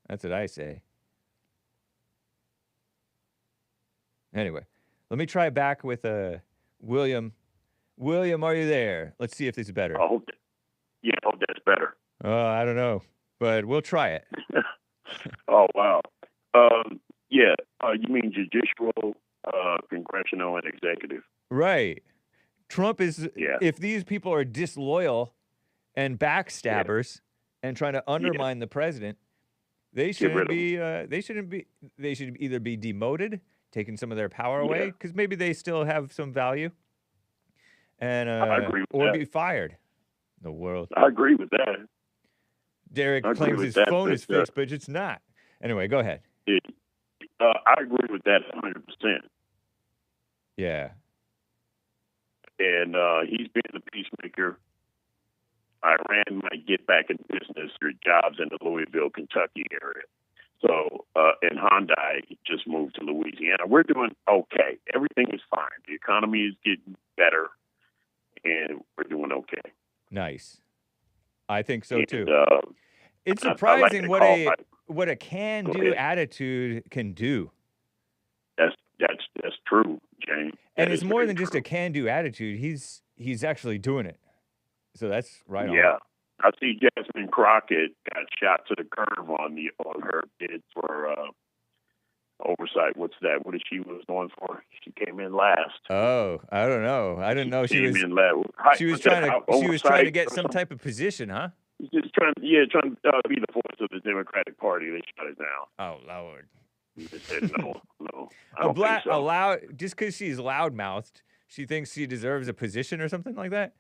That's what I say. Anyway, let me try back with William. William, are you there? Let's see if this is better. I hope that's better. I don't know, but we'll try it. Oh, wow. You mean judicial, congressional, and executive? Right. Trump is, if these people are disloyal and backstabbers and trying to undermine the president, they shouldn't be, they should either be demoted, taking some of their power away, because maybe they still have some value, and I agree with or that. be fired. The world. I agree with that. Derek claims his phone is fixed, but it's not. Anyway, go ahead. I agree with that 100%. Yeah. And he's been the peacemaker. Iran might get back in business through jobs in the Louisville, Kentucky area. So, and Hyundai just moved to Louisiana. We're doing okay. Everything is fine. The economy is getting better, and we're doing okay. Nice. I think so, too. And, it's surprising what a can-do attitude can do. That's true, James. And it's more than just a can-do attitude. He's actually doing it. So that's right on. Yeah. I see Jasmine Crockett got shot to the curb on her bid for oversight. What's that? What she was going for? She came in last. Oh, I don't know. I didn't know she was. She was trying to get some type of position, huh? Just trying to be the voice of the Democratic Party. They shut it down. Oh Lord. They said no. I don't think so. Just because she's loudmouthed, she thinks she deserves a position or something like that.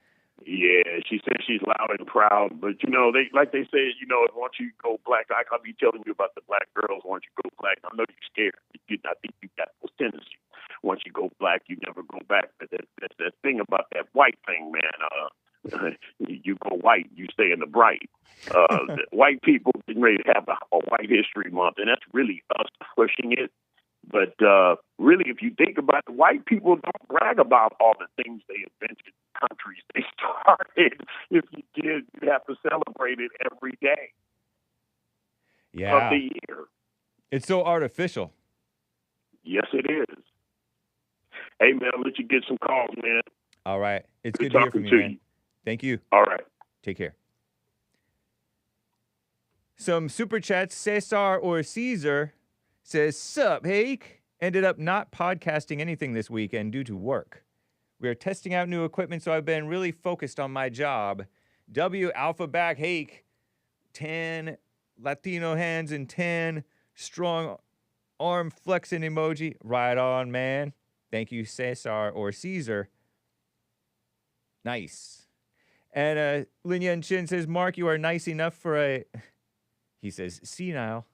Yeah, she says she's loud and proud, but they say, once you go black, I'll be telling you about the black girls. Once you go black, I know you're scared. I think you got those tendencies. Once you go black, you never go back. But that's that thing about that white thing, man. You go white, you stay in the bright. White people getting ready to have a White History Month, and that's really us pushing it. But really, if you think about it, white people don't brag about all the things they invented, countries they started. If you did, you have to celebrate it every day of the year. It's so artificial. Yes, it is. Hey, man, I'll let you get some calls, man. All right. It's good to hear from you, man. Thank you. All right. Take care. Some super chats. Cesar or Caesar says, sup, Hake? Ended up not podcasting anything this weekend due to work. We are testing out new equipment, so I've been really focused on my job. W Alpha back Hake. 10 Latino hands and 10 strong arm flexing emoji. Right on, man. Thank you, Cesar or Caesar. Nice. And Lin Yan Chin says, Mark, you are nice enough for a... He says, senile.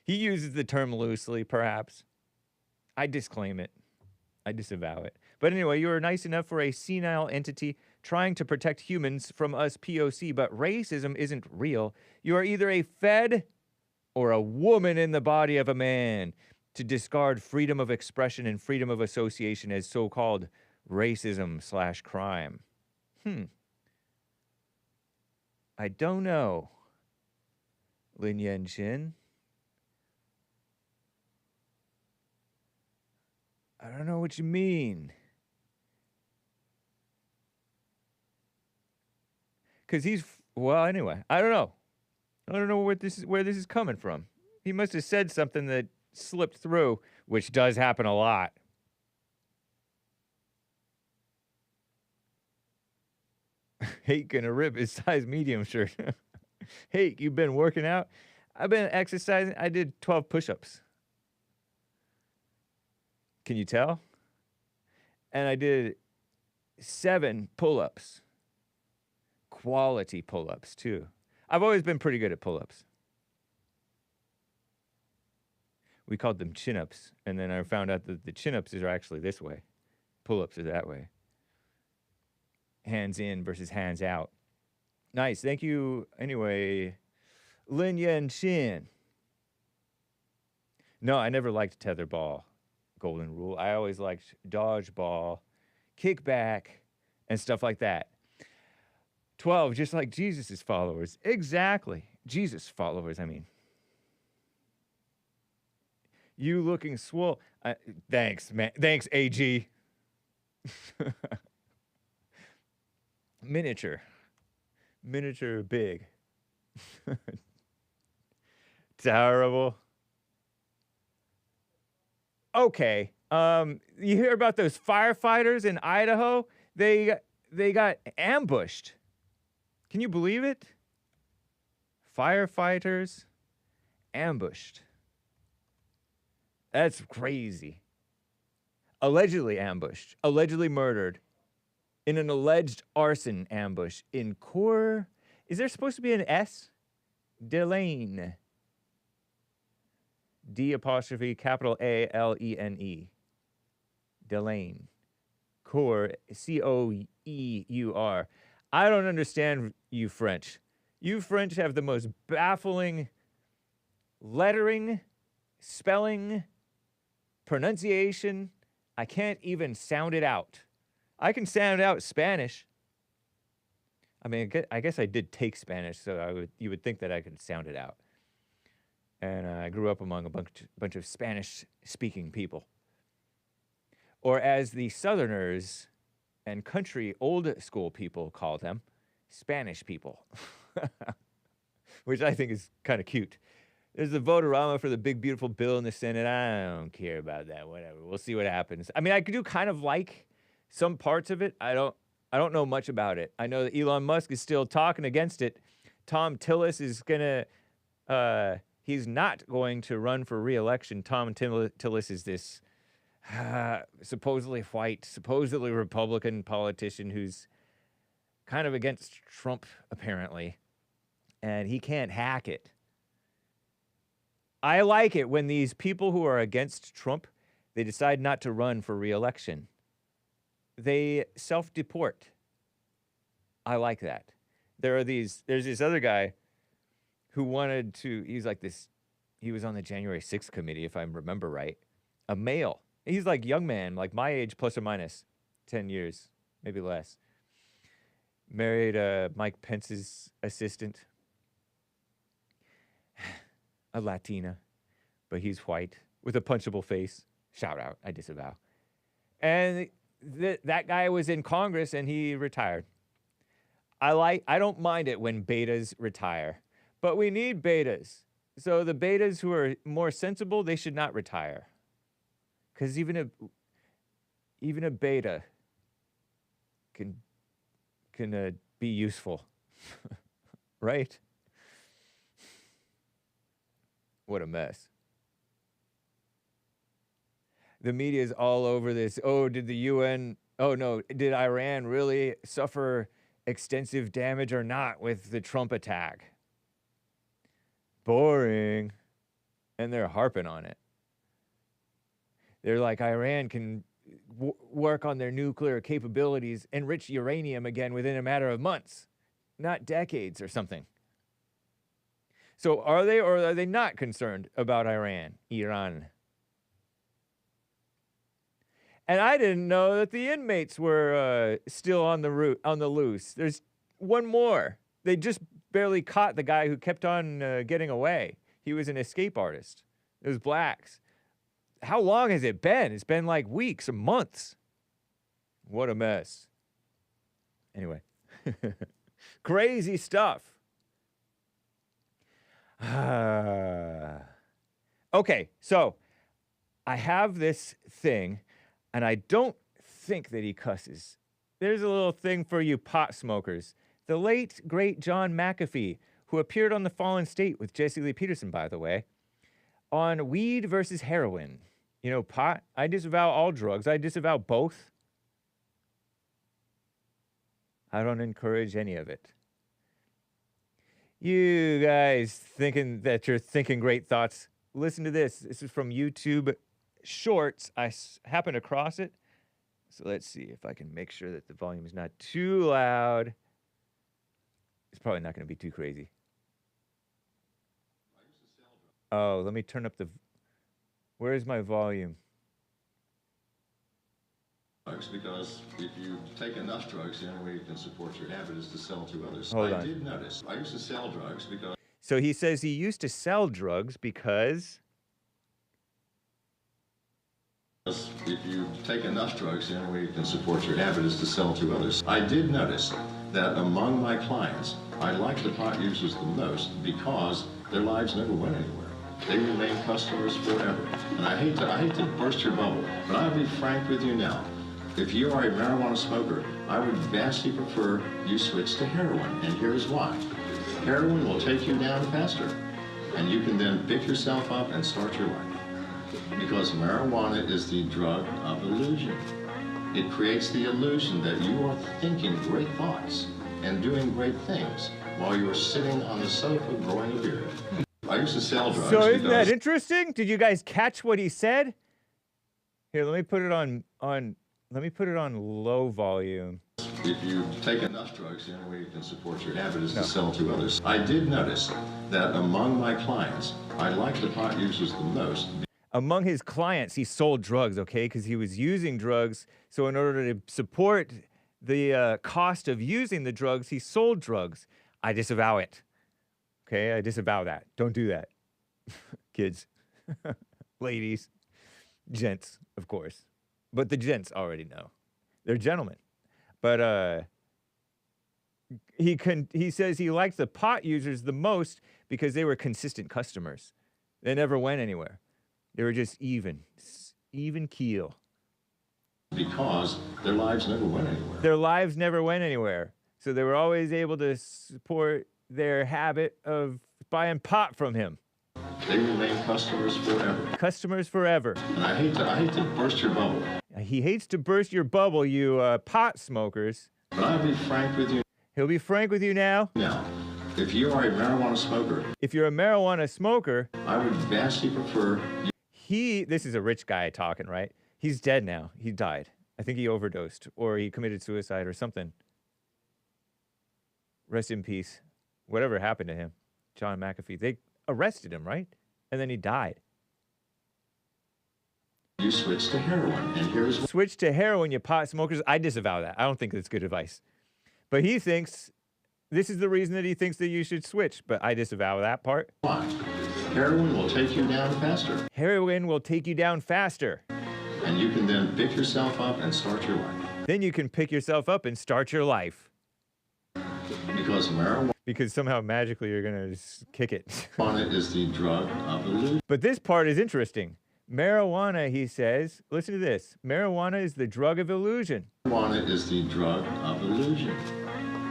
He uses the term loosely, perhaps. I disclaim it. I disavow it. But anyway, you are nice enough for a senile entity trying to protect humans from us POC, but racism isn't real. You are either a fed or a woman in the body of a man to discard freedom of expression and freedom of association as so-called racism/crime. I don't know. Lin Yan Chin. I don't know what you mean. Because anyway, I don't know. I don't know where this is coming from. He must have said something that slipped through, which does happen a lot. Hake gonna rip his size medium shirt. Hake, you've been working out? I've been exercising. I did 12 push-ups. Can you tell? And I did 7 pull-ups. Quality pull-ups, too. I've always been pretty good at pull-ups. We called them chin-ups, and then I found out that the chin-ups are actually this way. Pull-ups are that way. Hands in versus hands out. Nice. Thank you. Anyway, Lin Yan Chin. No, I never liked tetherball. Golden rule. I always liked dodgeball, kickback, and stuff like that. 12, just like Jesus' followers. Exactly. Jesus followers, I mean. You looking swole. Thanks, man. Thanks, AG. Miniature big. Terrible. Okay. You hear about those firefighters in Idaho? They got ambushed. Can you believe it? Firefighters ambushed. That's crazy. Allegedly ambushed. Allegedly murdered in an alleged arson ambush in Is there supposed to be an S? Delane. D apostrophe capital A-L-E-N-E. Delane. Coeur, C-O-E-U-R. I don't understand you French. You French have the most baffling lettering, spelling, pronunciation. I can't even sound it out. I can sound out Spanish. I mean, I guess I did take Spanish, so you would think that I could sound it out. And I grew up among a bunch of Spanish-speaking people. Or as the Southerners and country old-school people call them, Spanish people. Which I think is kind of cute. There's the vote-a-rama for the big, beautiful bill in the Senate. I don't care about that, whatever. We'll see what happens. I mean, I do kind of like some parts of it. I don't know much about it. I know that Elon Musk is still talking against it. Tom Tillis is going to... he's not going to run for re-election. Tom Tillis is this supposedly white, supposedly Republican politician who's kind of against Trump, apparently. And he can't hack it. I like it when these people who are against Trump, they decide not to run for re-election. They self-deport. I like that. There's this other guy who wanted to, he was on the January 6th committee, if I remember right, a male. He's like young man, like my age, plus or minus 10 years, maybe less. Married Mike Pence's assistant, a Latina, but he's white with a punchable face. Shout out, I disavow. And that guy was in Congress and he retired. I don't mind it when betas retire, but we need betas. So the betas who are more sensible, they should not retire. Because even a beta can be useful, right? What a mess. The media is all over this. Oh, did did Iran really suffer extensive damage or not with the Trump attack? Boring. And they're harping on it. They're like, Iran can work on their nuclear capabilities, enrich uranium again within a matter of months, not decades or something. So are they or are they not concerned about Iran? And I didn't know that the inmates were still on the loose. There's one more. They just barely caught the guy who kept on getting away. He was an escape artist. It was blacks. How long has it been? It's been like weeks or months. What a mess. Anyway. Crazy stuff. Okay, so I have this thing, and I don't think that he cusses. There's a little thing for you pot smokers. The late, great John McAfee, who appeared on The Fallen State with Jesse Lee Peterson, by the way, on weed versus heroin. You know, pot, I disavow all drugs. I disavow both. I don't encourage any of it. You guys thinking that you're thinking great thoughts, listen to this. This is from YouTube Shorts. I happened across it. So let's see if I can make sure that the volume is not too loud. It's probably not going to be too crazy. Oh, let me turn up the... Where's my volume? Because if you take enough drugs, the only way you can support your habit is to sell to others. Hold on. I did notice. I used to sell drugs because... So he says he used to sell drugs because... If you take enough drugs, the only way you can support your habit is to sell to others. I did notice that among my clients, I like the pot users the most because their lives never went anywhere. They remain customers forever. And I hate to burst your bubble, but I'll be frank with you now. If you are a marijuana smoker, I would vastly prefer you switch to heroin, and here's why. Heroin will take you down faster, and you can then pick yourself up and start your life. Because marijuana is the drug of illusion. It creates the illusion that you are thinking great thoughts and doing great things, while you were sitting on the sofa growing a beard. I used to sell drugs. So isn't that interesting? Did you guys catch what he said? Here, let me put it on low volume. If you take enough drugs, the only way you can support your habit is to sell to others. I did notice that among my clients, I like the pot users the most. Among his clients, he sold drugs, okay? Because he was using drugs. So in order to support the cost of using the drugs, he sold drugs. I disavow it. Okay, I disavow that. Don't do that. Kids, ladies, gents, of course. But the gents already know. They're gentlemen. But he says he liked the pot users the most because they were consistent customers. They never went anywhere. They were just even keel. Because their lives never went anywhere. Their lives never went anywhere. So they were always able to support their habit of buying pot from him. They remain customers forever. Customers forever. And I hate to burst your bubble. He hates to burst your bubble, you pot smokers. But I'll be frank with you. He'll be frank with you now. Now, if you are a marijuana smoker. If you're a marijuana smoker. I would vastly prefer. This is a rich guy talking, right? He's dead now. He died. I think he overdosed or he committed suicide or something. Rest in peace. Whatever happened to him. John McAfee. They arrested him, right? And then he died. You switch to heroin, and here's... Switch to heroin, you pot smokers. I disavow that. I don't think that's good advice. But he thinks, this is the reason that he thinks that you should switch. But I disavow that part. Why? Heroin will take you down faster. Heroin will take you down faster. And you can then pick yourself up and start your life. Then you can pick yourself up and start your life. Because marijuana... Because somehow magically you're going to just kick it. Marijuana is the drug of illusion. But this part is interesting. Marijuana, he says, listen to this. Marijuana is the drug of illusion. Marijuana is the drug of illusion.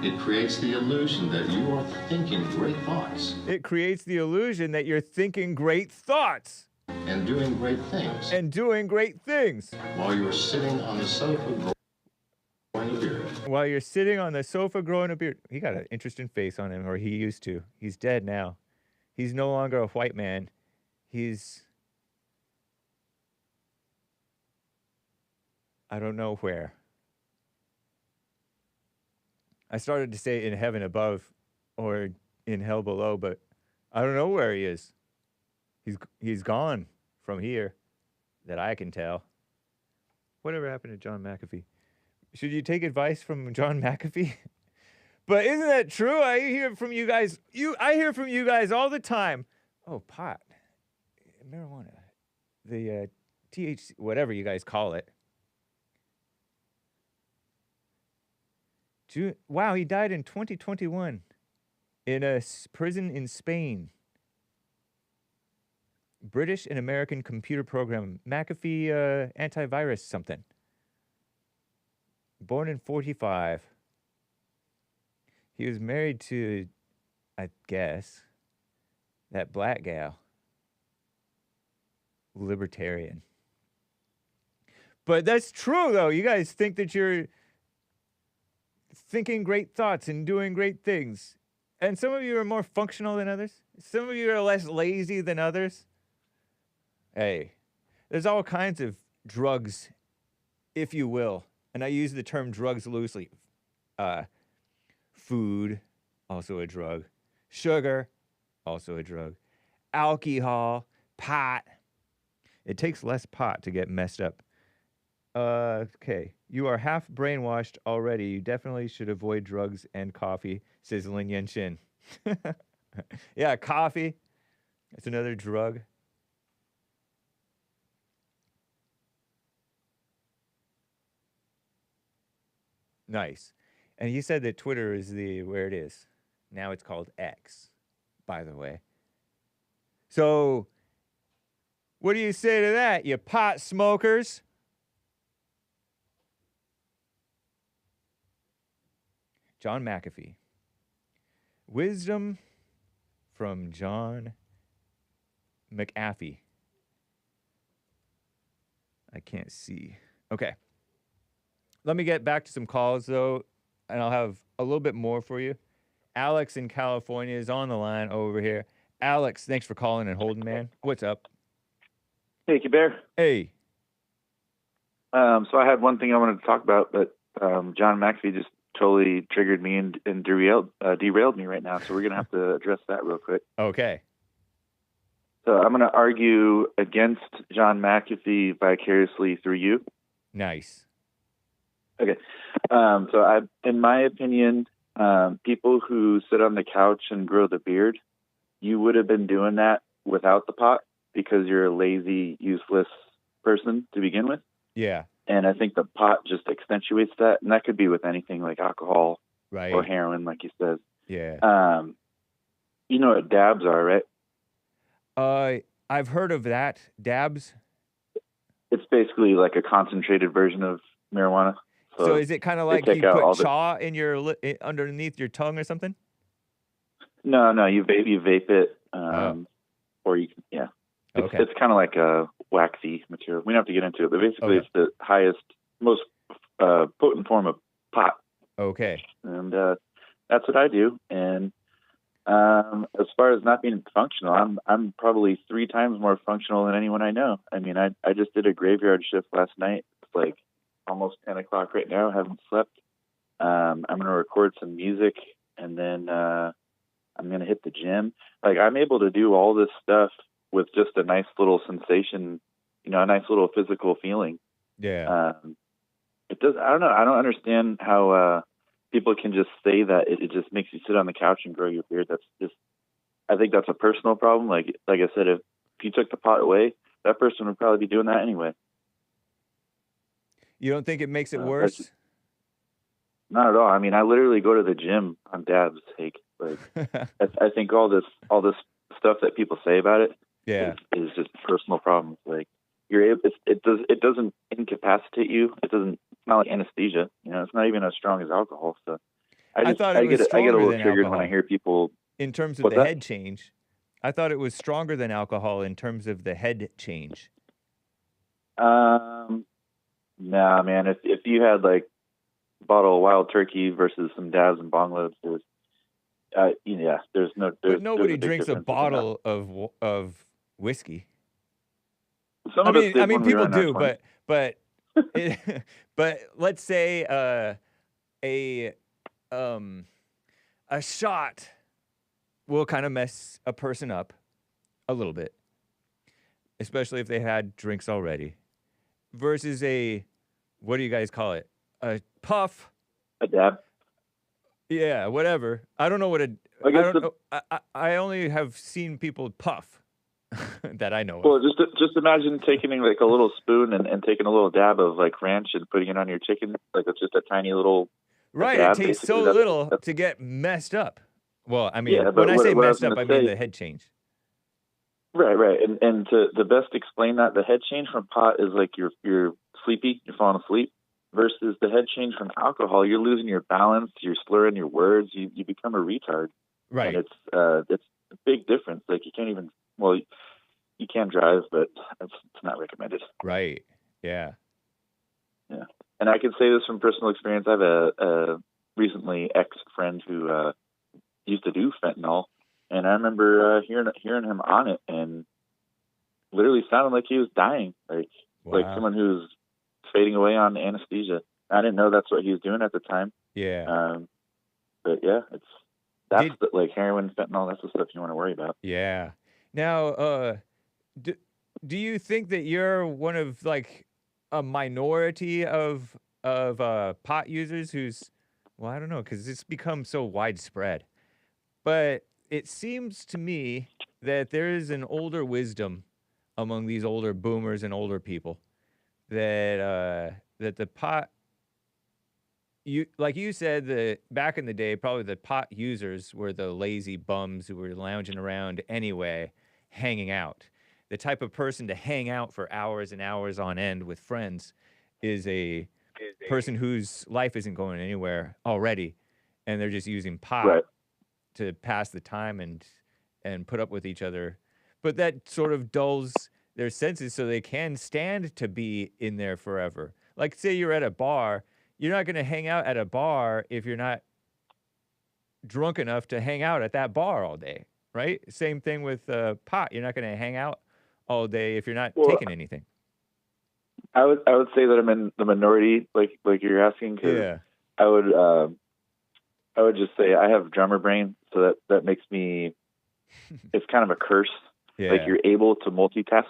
It creates the illusion that you are thinking great thoughts. It creates the illusion that you're thinking great thoughts. And doing great things. And doing great things. While you're sitting on the sofa growing a beard. While you're sitting on the sofa growing a beard. He got an interesting face on him, or he used to. He's dead now. He's no longer a white man. He's... I don't know where. I started to say in heaven above or in hell below, but I don't know where he is. He's gone from here that I can tell. Whatever happened to John McAfee? Should you take advice from John McAfee? But isn't that true? I hear from you guys. I hear from you guys all the time. Oh, pot, marijuana, the THC, whatever you guys call it. Wow, he died in 2021 in a prison in Spain. British and American computer program, McAfee antivirus something. Born in 45. He was married to, I guess, that black gal. Libertarian. But that's true, though. You guys think that you're thinking great thoughts and doing great things. And some of you are more functional than others. Some of you are less lazy than others. Hey, there's all kinds of drugs, if you will. And I use the term drugs loosely. Food, also a drug. Sugar, also a drug. Alcohol, pot. It takes less pot to get messed up. Okay. You are half brainwashed already. You definitely should avoid drugs and coffee, says Lin Yenshin. Yeah, coffee. That's another drug. Nice. And he said that Twitter is where it is. Now it's called X, by the way. So, what do you say to that, you pot smokers? John McAfee. Wisdom from John McAfee. I can't see. Okay. Let me get back to some calls, though, and I'll have a little bit more for you. Alex in California is on the line over here. Alex, thanks for calling and holding, man. What's up? Hey, Bear. Hey. So I had one thing I wanted to talk about, but John McAfee just totally triggered me and derailed me right now. So we're going to have to address that real quick. Okay. So I'm going to argue against John McAfee vicariously through you. Nice. Okay. In my opinion, people who sit on the couch and grow the beard, you would have been doing that without the pot because you're a lazy, useless person to begin with. Yeah. And I think the pot just accentuates that. And that could be with anything like alcohol or heroin, like you said. Yeah. You know what dabs are, right? I've heard of that. Dabs? It's basically like a concentrated version of marijuana. So is it kind of like you put chaw in your underneath your tongue or something? No, you vape it, or you can, yeah. It's kind of like a waxy material. We don't have to get into it, but basically it's the highest, most potent form of pot. Okay. And that's what I do. And as far as not being functional, I'm probably 3 times more functional than anyone I know. I mean, I just did a graveyard shift last night. It's like almost 10 o'clock right now. I haven't slept. I'm going to record some music, and then I'm going to hit the gym. Like, I'm able to do all this stuff with just a nice little sensation, a nice little physical feeling. Yeah. It does. I don't know. I don't understand how people can just say that it just makes you sit on the couch and grow your beard. That's just, I think that's a personal problem. Like I said, if you took the pot away, that person would probably be doing that anyway. You don't think it makes it worse? Not at all. I mean, I literally go to the gym on dabs' sake. Like, I think all this stuff that people say about it is just personal problems. Like, it doesn't incapacitate you. It's not like anesthesia. It's not even as strong as alcohol. So I get a little triggered when I hear people. In terms of the head change, I thought it was stronger than alcohol in terms of the head change. Nah, man. If you had like a bottle of wild turkey versus some dabs and bong loads, there's but nobody drinks a bottle of whiskey. I mean, people do, but let's say a shot will kind of mess a person up a little bit, especially if they had drinks already. Versus what do you guys call it? A puff, a dab. Yeah, whatever. I don't know what I only have seen people puff that I know of. Well, just imagine taking like a little spoon and taking a little dab of like ranch and putting it on your chicken. Like it's just a tiny little dab. It tastes so little to get messed up. Well, I mean, when I say messed up, I mean the head change. Right. And to the best explain that, the head change from pot is like you're sleepy, you're falling asleep, versus the head change from alcohol, you're losing your balance, you're slurring your words, you become a retard. Right. And it's a big difference. Like you can't even, you can drive, but it's not recommended. Right. Yeah. Yeah. And I can say this from personal experience. I have a recently ex-friend who used to do fentanyl. And I remember hearing him on it, and literally sounded like he was dying, like someone who's fading away on anesthesia. I didn't know that's what he was doing at the time. Yeah. But yeah, that's like heroin, fentanyl. That's the stuff you want to worry about. Yeah. Now, do you think that you're one of like a minority of pot users who's, I don't know, because it's become so widespread, but it seems to me that there is an older wisdom among these older boomers and older people that the pot, like you said, back in the day, probably the pot users were the lazy bums who were lounging around anyway, hanging out. The type of person to hang out for hours and hours on end with friends is a person whose life isn't going anywhere already, and they're just using pot to pass the time and put up with each other. But that sort of dulls their senses so they can stand to be in there forever. Like, say you're at a bar, you're not going to hang out at a bar if you're not drunk enough to hang out at that bar all day, right? Same thing with pot. You're not going to hang out all day if you're not taking anything. I would say that I'm in the minority, like you're asking. Yeah. I would just say I have drummer brain, so that makes me. It's kind of a curse. Yeah. Like you're able to multitask,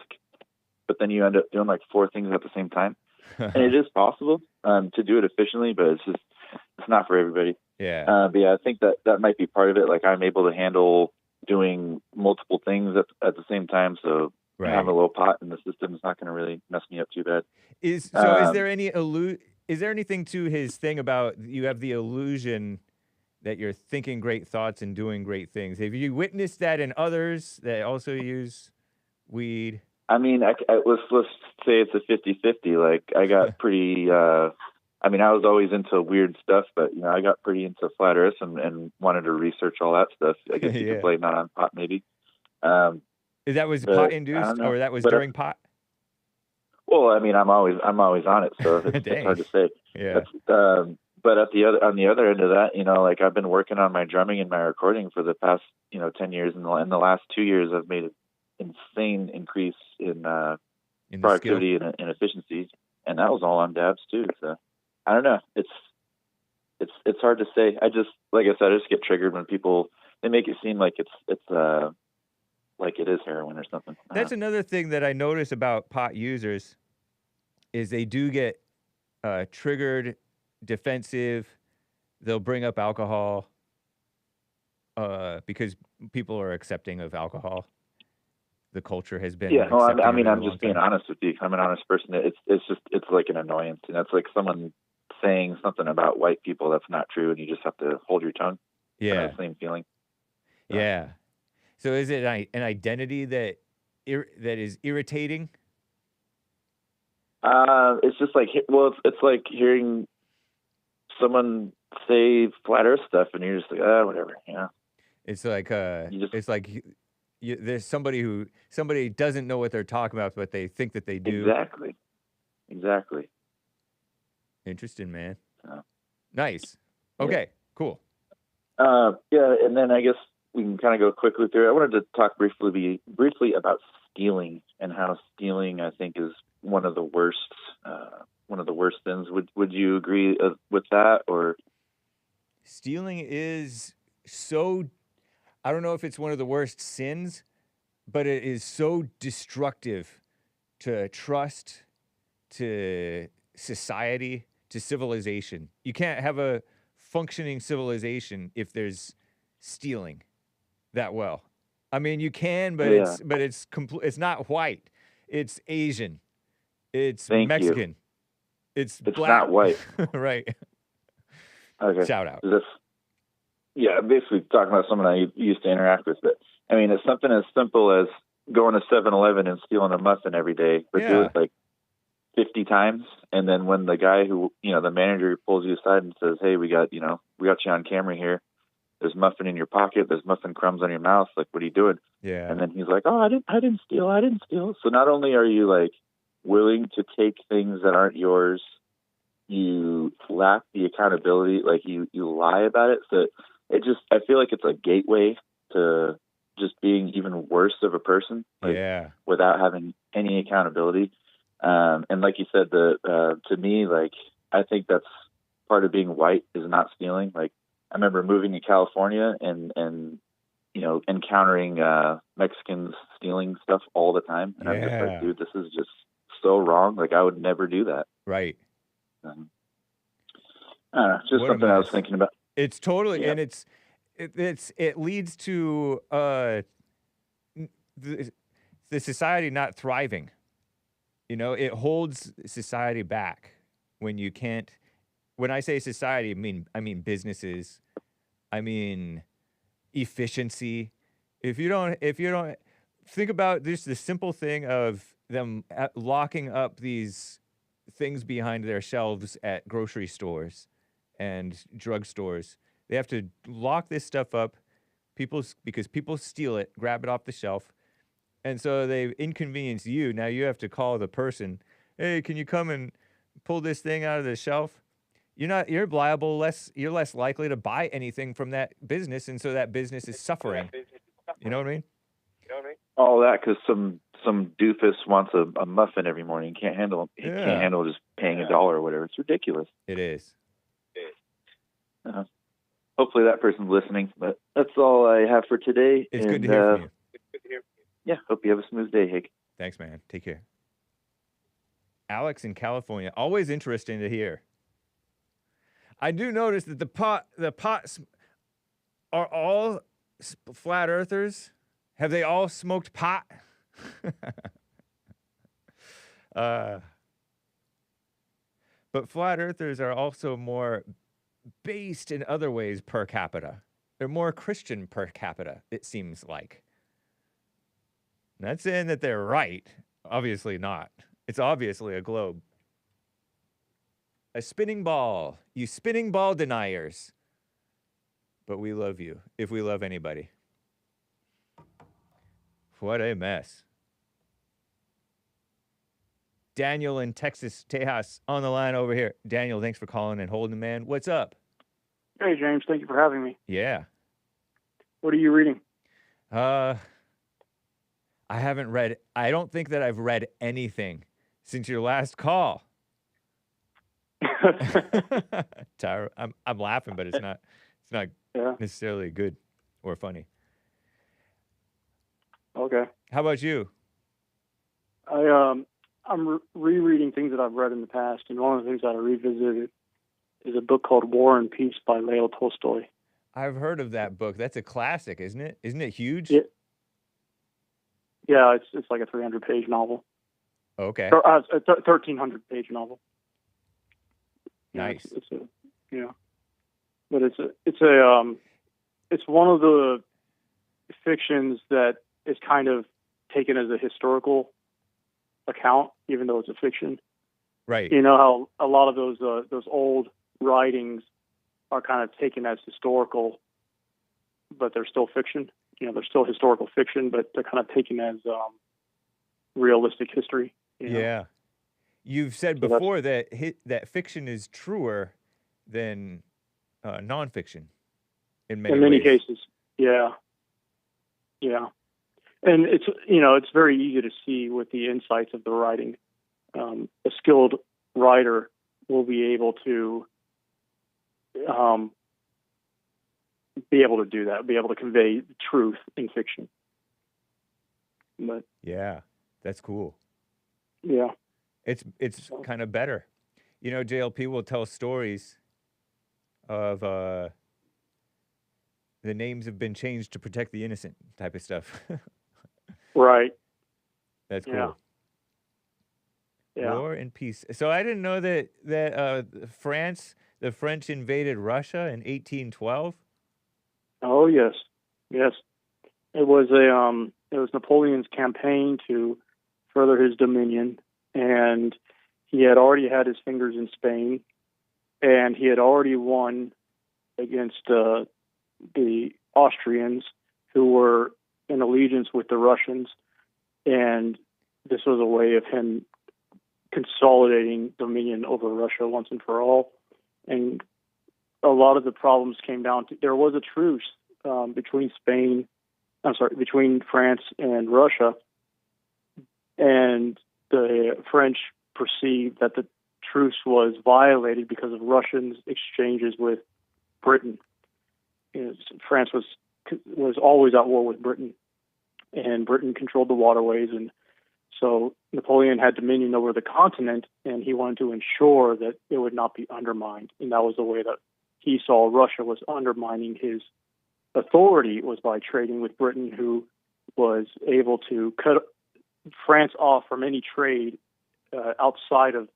but then you end up doing like 4 things at the same time, and it is possible to do it efficiently, but it's not for everybody. Yeah. But yeah, I think that might be part of it. Like I'm able to handle doing multiple things at the same time, so. Right. Having a little pot in the system is not going to really mess me up too bad. Is there anything to his thing about you have the illusion that you're thinking great thoughts and doing great things? Have you witnessed that in others that also use weed? I mean, let's say it's a 50-50. Like I got pretty. I mean, I was always into weird stuff, but I got pretty into flat Earth and wanted to research all that stuff. I guess you could blame that on pot, maybe. That was pot induced, or that was during pot? Well, I mean, I'm always on it, so it's hard to say. Yeah. But on the other end of that, like I've been working on my drumming and my recording for the past 10 years, and in the last 2 years, I've made an insane increase in productivity and efficiency, and that was all on dabs too. So I don't know. It's hard to say. I just, like I said, I just get triggered when they make it seem like it's like it is heroin or something. That's another thing that I notice about pot users is they do get triggered, defensive. They'll bring up alcohol because people are accepting of alcohol. The culture has been. Yeah, well, I mean, I'm just being honest with you. I'm an honest person. It's like an annoyance, and that's like someone saying something about white people that's not true, and you just have to hold your tongue. Yeah, the same feeling. So. Yeah. So is it an identity that is irritating? It's just like, well, it's like hearing someone say flat Earth stuff, and you're just like, whatever, It's like it's like there's somebody doesn't know what they're talking about, but they think that they do. Exactly. Interesting, man. Nice. Okay. Yeah. Cool. Yeah, and then I guess we can kind of go quickly through it. I wanted to talk briefly about stealing and how stealing, I think, is one of the worst sins. Would you agree with that? Or stealing is so, I don't know if it's one of the worst sins, but it is so destructive to trust, to society, to civilization. You can't have a functioning civilization if there's stealing that well. I mean, you can, but it's not white. It's Asian. It's Mexican. It's black. Not white. Right. Okay. Shout out. Basically talking about someone I used to interact with. But I mean, it's something as simple as going to 7-Eleven and stealing a muffin every day, but do it like 50 times. And then when the guy who, the manager pulls you aside and says, "Hey, we got you on camera here. There's muffin in your pocket. There's muffin crumbs on your mouth. Like, what are you doing?" Yeah. And then he's like, "Oh, I didn't steal. So not only are you like willing to take things that aren't yours, you lack the accountability. Like you lie about it. So I feel like it's a gateway to just being even worse of a person. Like, without having any accountability. And like you said, to me, like, I think that's part of being white is not stealing. Like, I remember moving to California and encountering Mexicans stealing stuff all the time. And I'm just like, dude, this is just so wrong. Like, I would never do that. Right. I don't know, just something I was thinking about. It's totally, and it leads to the society not thriving. It holds society back when you can't. When I say society, I mean businesses. I mean efficiency. If you don't think about just the simple thing of them locking up these things behind their shelves at grocery stores and drugstores, they have to lock this stuff up. Because people steal it, grab it off the shelf, and so they inconvenience you. Now you have to call the person. Hey, can you come and pull this thing out of the shelf? you're liable you're less likely to buy anything from that business, and so that business is suffering. You know what I mean? All that because some doofus wants a muffin every morning. He can't handle just paying $1 or whatever. It's ridiculous. It is. Hopefully that person's listening. But that's all I have for today. It's good to hear from you. Yeah, hope you have a smooth day, Hake. Thanks, man. Take care. Alex in California, always interesting to hear. I do notice that the pots are all flat earthers. Have they all smoked pot? But flat earthers are also more based in other ways per capita. They're more Christian per capita, it seems like. Not saying that they're right. Obviously not. It's obviously a globe. A spinning ball. You spinning ball deniers. But we love you, if we love anybody. What a mess. Daniel in Texas, Tejas, on the line over here. Daniel, thanks for calling and holding, man. What's up? Hey, James. Thank you for having me. Yeah. What are you reading? I don't think that I've read anything since your last call. Tyra, I'm laughing, but it's not necessarily good or funny. Okay. How about you? I'm rereading things that I've read in the past, and one of the things that I revisited is a book called War and Peace by Leo Tolstoy. I've heard of that book. That's a classic, isn't it? Isn't it huge? Yeah, it's like a 300-page novel. Okay. Or, a 1,300-page novel. Nice. But it's one of the fictions that is kind of taken as a historical account, even though it's a fiction. Right. You know how a lot of those old writings are kind of taken as historical, but they're still fiction. You know, they're still historical fiction, but they're kind of taken as realistic history. You know? Yeah. You've said before that fiction is truer than nonfiction in many cases. Yeah. Yeah. And it's very easy to see with the insights of the writing. A skilled writer will be able to do that, be able to convey truth in fiction. But yeah, that's cool. Yeah. It's kind of better. You know, JLP will tell stories of the names have been changed to protect the innocent type of stuff. Right. That's cool. Yeah. Yeah. War and Peace. So I didn't know that the French invaded Russia in 1812. Oh yes, yes. It was Napoleon's campaign to further his dominion, and he had already had his fingers in Spain, and he had already won against the Austrians, who were in allegiance with the Russians, and this was a way of him consolidating dominion over Russia once and for all. And a lot of the problems came down to, there was a truce between France and Russia, and the French perceived that the truce was violated because of Russians' exchanges with Britain. France was always at war with Britain, and Britain controlled the waterways, and so Napoleon had dominion over the continent, and he wanted to ensure that it would not be undermined. And that was the way that he saw Russia was undermining his authority, was by trading with Britain, who was able to cut France off from any trade outside of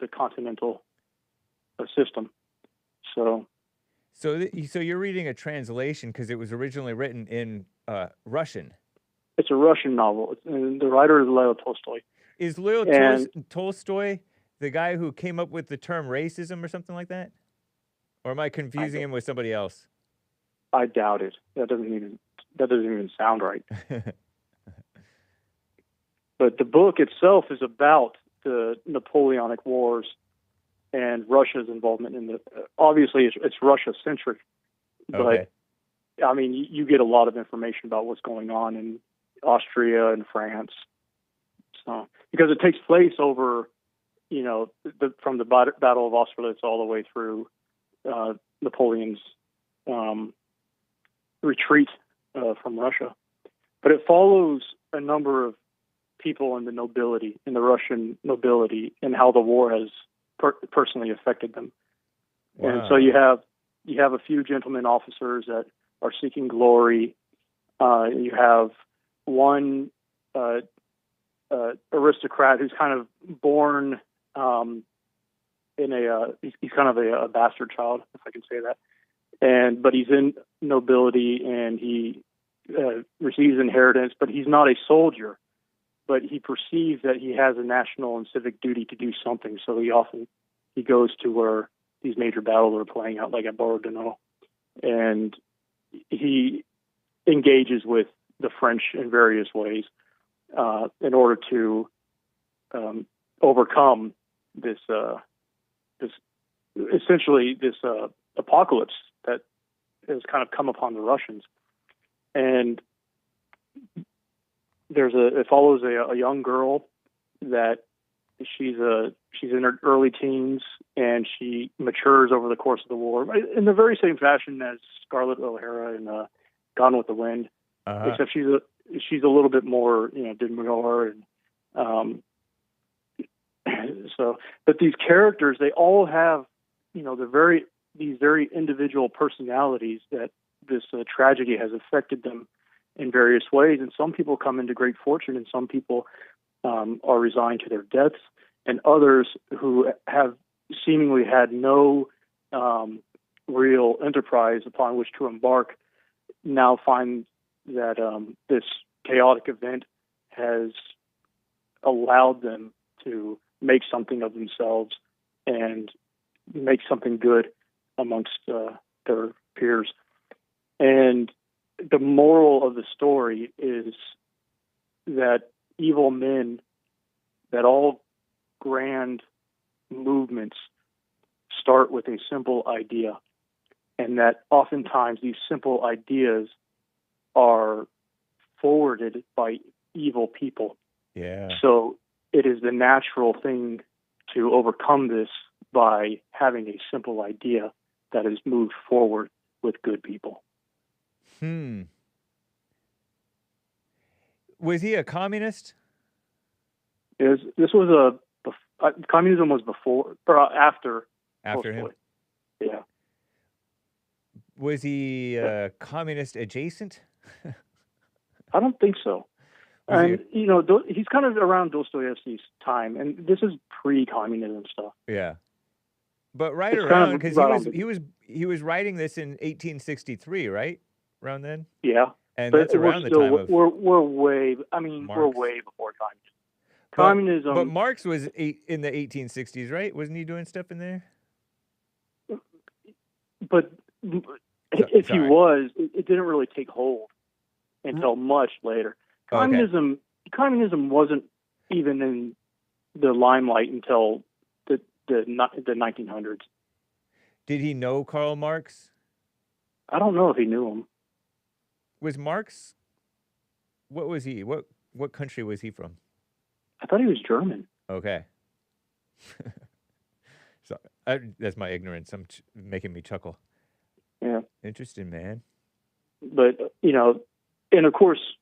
the continental system. So you're reading a translation because it was originally written in Russian. It's a Russian novel. The writer is Leo Tolstoy. Is Leo Tolstoy the guy who came up with the term racism or something like that? Or am I confusing him with somebody else? I doubt it. That doesn't even sound right. But the book itself is about the Napoleonic Wars and Russia's involvement in the. Obviously, it's Russia-centric, but Okay. I mean, you get a lot of information about what's going on in Austria and France. So, because it takes place over, from the Battle of Austerlitz all the way through Napoleon's retreat from Russia. But it follows a number of people in the nobility, in the Russian nobility, and how the war has personally affected them. Wow. And so you have a few gentlemen officers that are seeking glory. You have one aristocrat who's kind of born he's kind of a bastard child, if I can say that. But he's in nobility and he receives inheritance, but he's not a soldier. But he perceives that he has a national and civic duty to do something, so he goes to where these major battles are playing out, like at Borodino, and he engages with the French in various ways in order to overcome this apocalypse that has kind of come upon the Russians. And it follows a young girl that she's in her early teens, and she matures over the course of the war in the very same fashion as Scarlett O'Hara in Gone with the Wind, except she's a little bit more demure, and so. But these characters, they all have these very individual personalities that this tragedy has affected them in various ways, and some people come into great fortune, and some people are resigned to their deaths, and others who have seemingly had no real enterprise upon which to embark now find that this chaotic event has allowed them to make something of themselves and make something good amongst their peers. And the moral of the story is that evil men, that all grand movements start with a simple idea, and that oftentimes these simple ideas are forwarded by evil people. Yeah. So it is the natural thing to overcome this by having a simple idea that is moved forward with good people. Was he a communist? Communism was before or after Tolstoy. Him? Yeah. Was he communist adjacent? I don't think so. And he's kind of around Dostoevsky's time, and this is pre-communism stuff. Yeah. But right It's around, kind because of he was writing this in 1863, right? Around then. Yeah. And But that's around the time of we're way before communism. Communism. But Marx was in the 1860s, right? Wasn't he doing stuff in there? But if he was, it didn't really take hold until much later. Communism wasn't even in the limelight until the 1900s. Did he know Karl Marx? I don't know if he knew him. Was Marx? What was he? What country was he from? I thought he was German. Okay. So that's my ignorance. I'm making me chuckle. Yeah. Interesting, man. But and of course,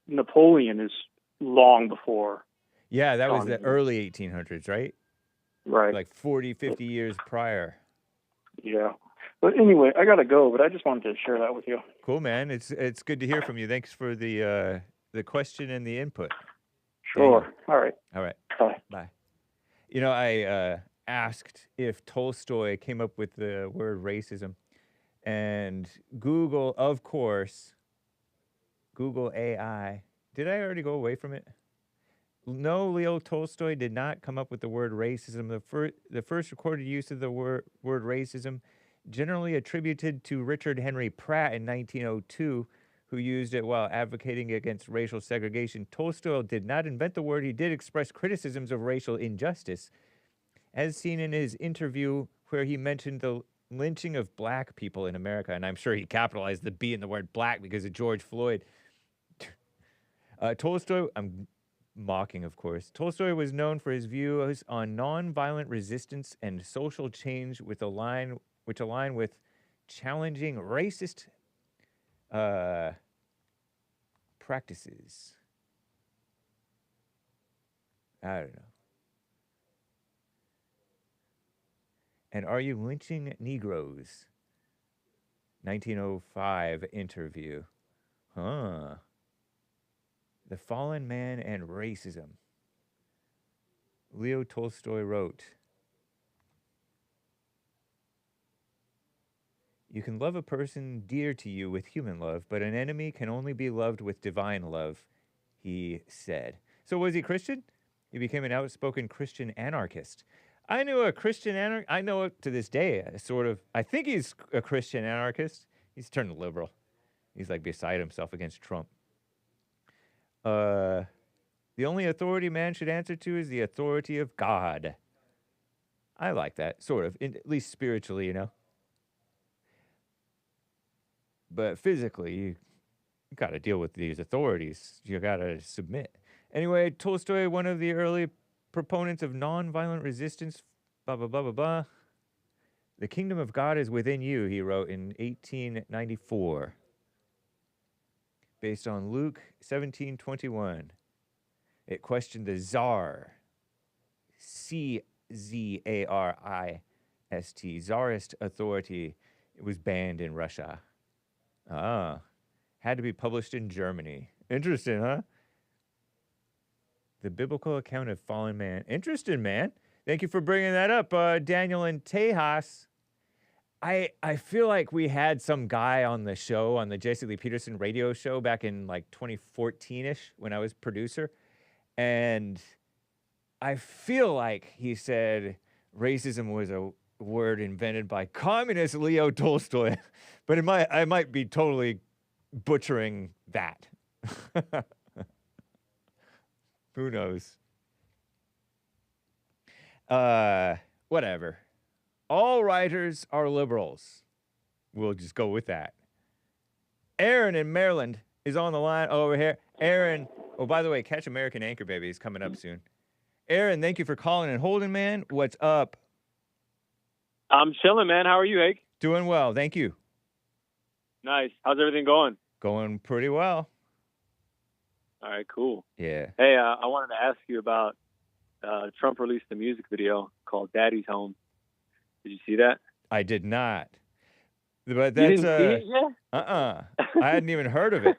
Napoleon is long before. Yeah, that was the early 1800s, right? Right. Like 40, 50 years prior. Yeah. But anyway, I got to go, but I just wanted to share that with you. Cool, man. It's good to hear from you. Thanks for the question and the input. Sure. All right. All right. Bye. Bye. I asked if Tolstoy came up with the word racism, and Google, of course, Google AI. Did I already go away from it? No, Leo Tolstoy did not come up with the word racism. The first recorded use of the word racism, generally attributed to Richard Henry Pratt in 1902, who used it while advocating against racial segregation. Tolstoy did not invent the word. He did express criticisms of racial injustice. as seen in his interview where he mentioned the lynching of black people in America. And I'm sure he capitalized the B in the word black because of George Floyd. Tolstoy, I'm mocking, of course. Tolstoy was known for his views on nonviolent resistance and social change which align with challenging racist practices. I don't know. And are you lynching Negroes? 1905 interview. Huh. The Fallen Man and Racism. Leo Tolstoy wrote, you can love a person dear to you with human love, but an enemy can only be loved with divine love, he said. So was he Christian? He became an outspoken Christian anarchist. I knew a Christian anarchist. I know it to this day, sort of. I think he's a Christian anarchist. He's turned liberal. He's like beside himself against Trump. The only authority man should answer to is the authority of God. I like that, sort of, at least spiritually, you know. But physically, you got to deal with these authorities. You got to submit. Anyway, Tolstoy, one of the early proponents of nonviolent resistance, blah, blah, blah, blah, blah. The kingdom of God is within you, he wrote in 1894. Based on Luke 17:21. It questioned the Tsar, C-Z-A-R-I-S-T, Tsarist authority. It was banned in Russia. Ah, had to be published in Germany. Interesting, huh? The biblical account of fallen man. Interesting, man. Thank you for bringing that up, Daniel and Tejas. I feel like we had some guy on the show, on the Jesse Lee Peterson radio show back in like 2014-ish when I was producer. And I feel like he said racism was a word invented by communist Leo Tolstoy. But I might be totally butchering that. Who knows? Whatever. All writers are liberals. We'll just go with that. Aaron in Maryland is on the line over here. Aaron, oh, by the way, Catch American Anchor Baby is coming up soon. Aaron, thank you for calling and holding, man. What's up? I'm chilling, man. How are you, Hake? Doing well, thank you. Nice. How's everything going? Going pretty well. All right, cool. Yeah. Hey, I wanted to ask you about Trump released a music video called Daddy's Home. Did you see that? I did not. But that's you didn't see it yet? I hadn't even heard of it.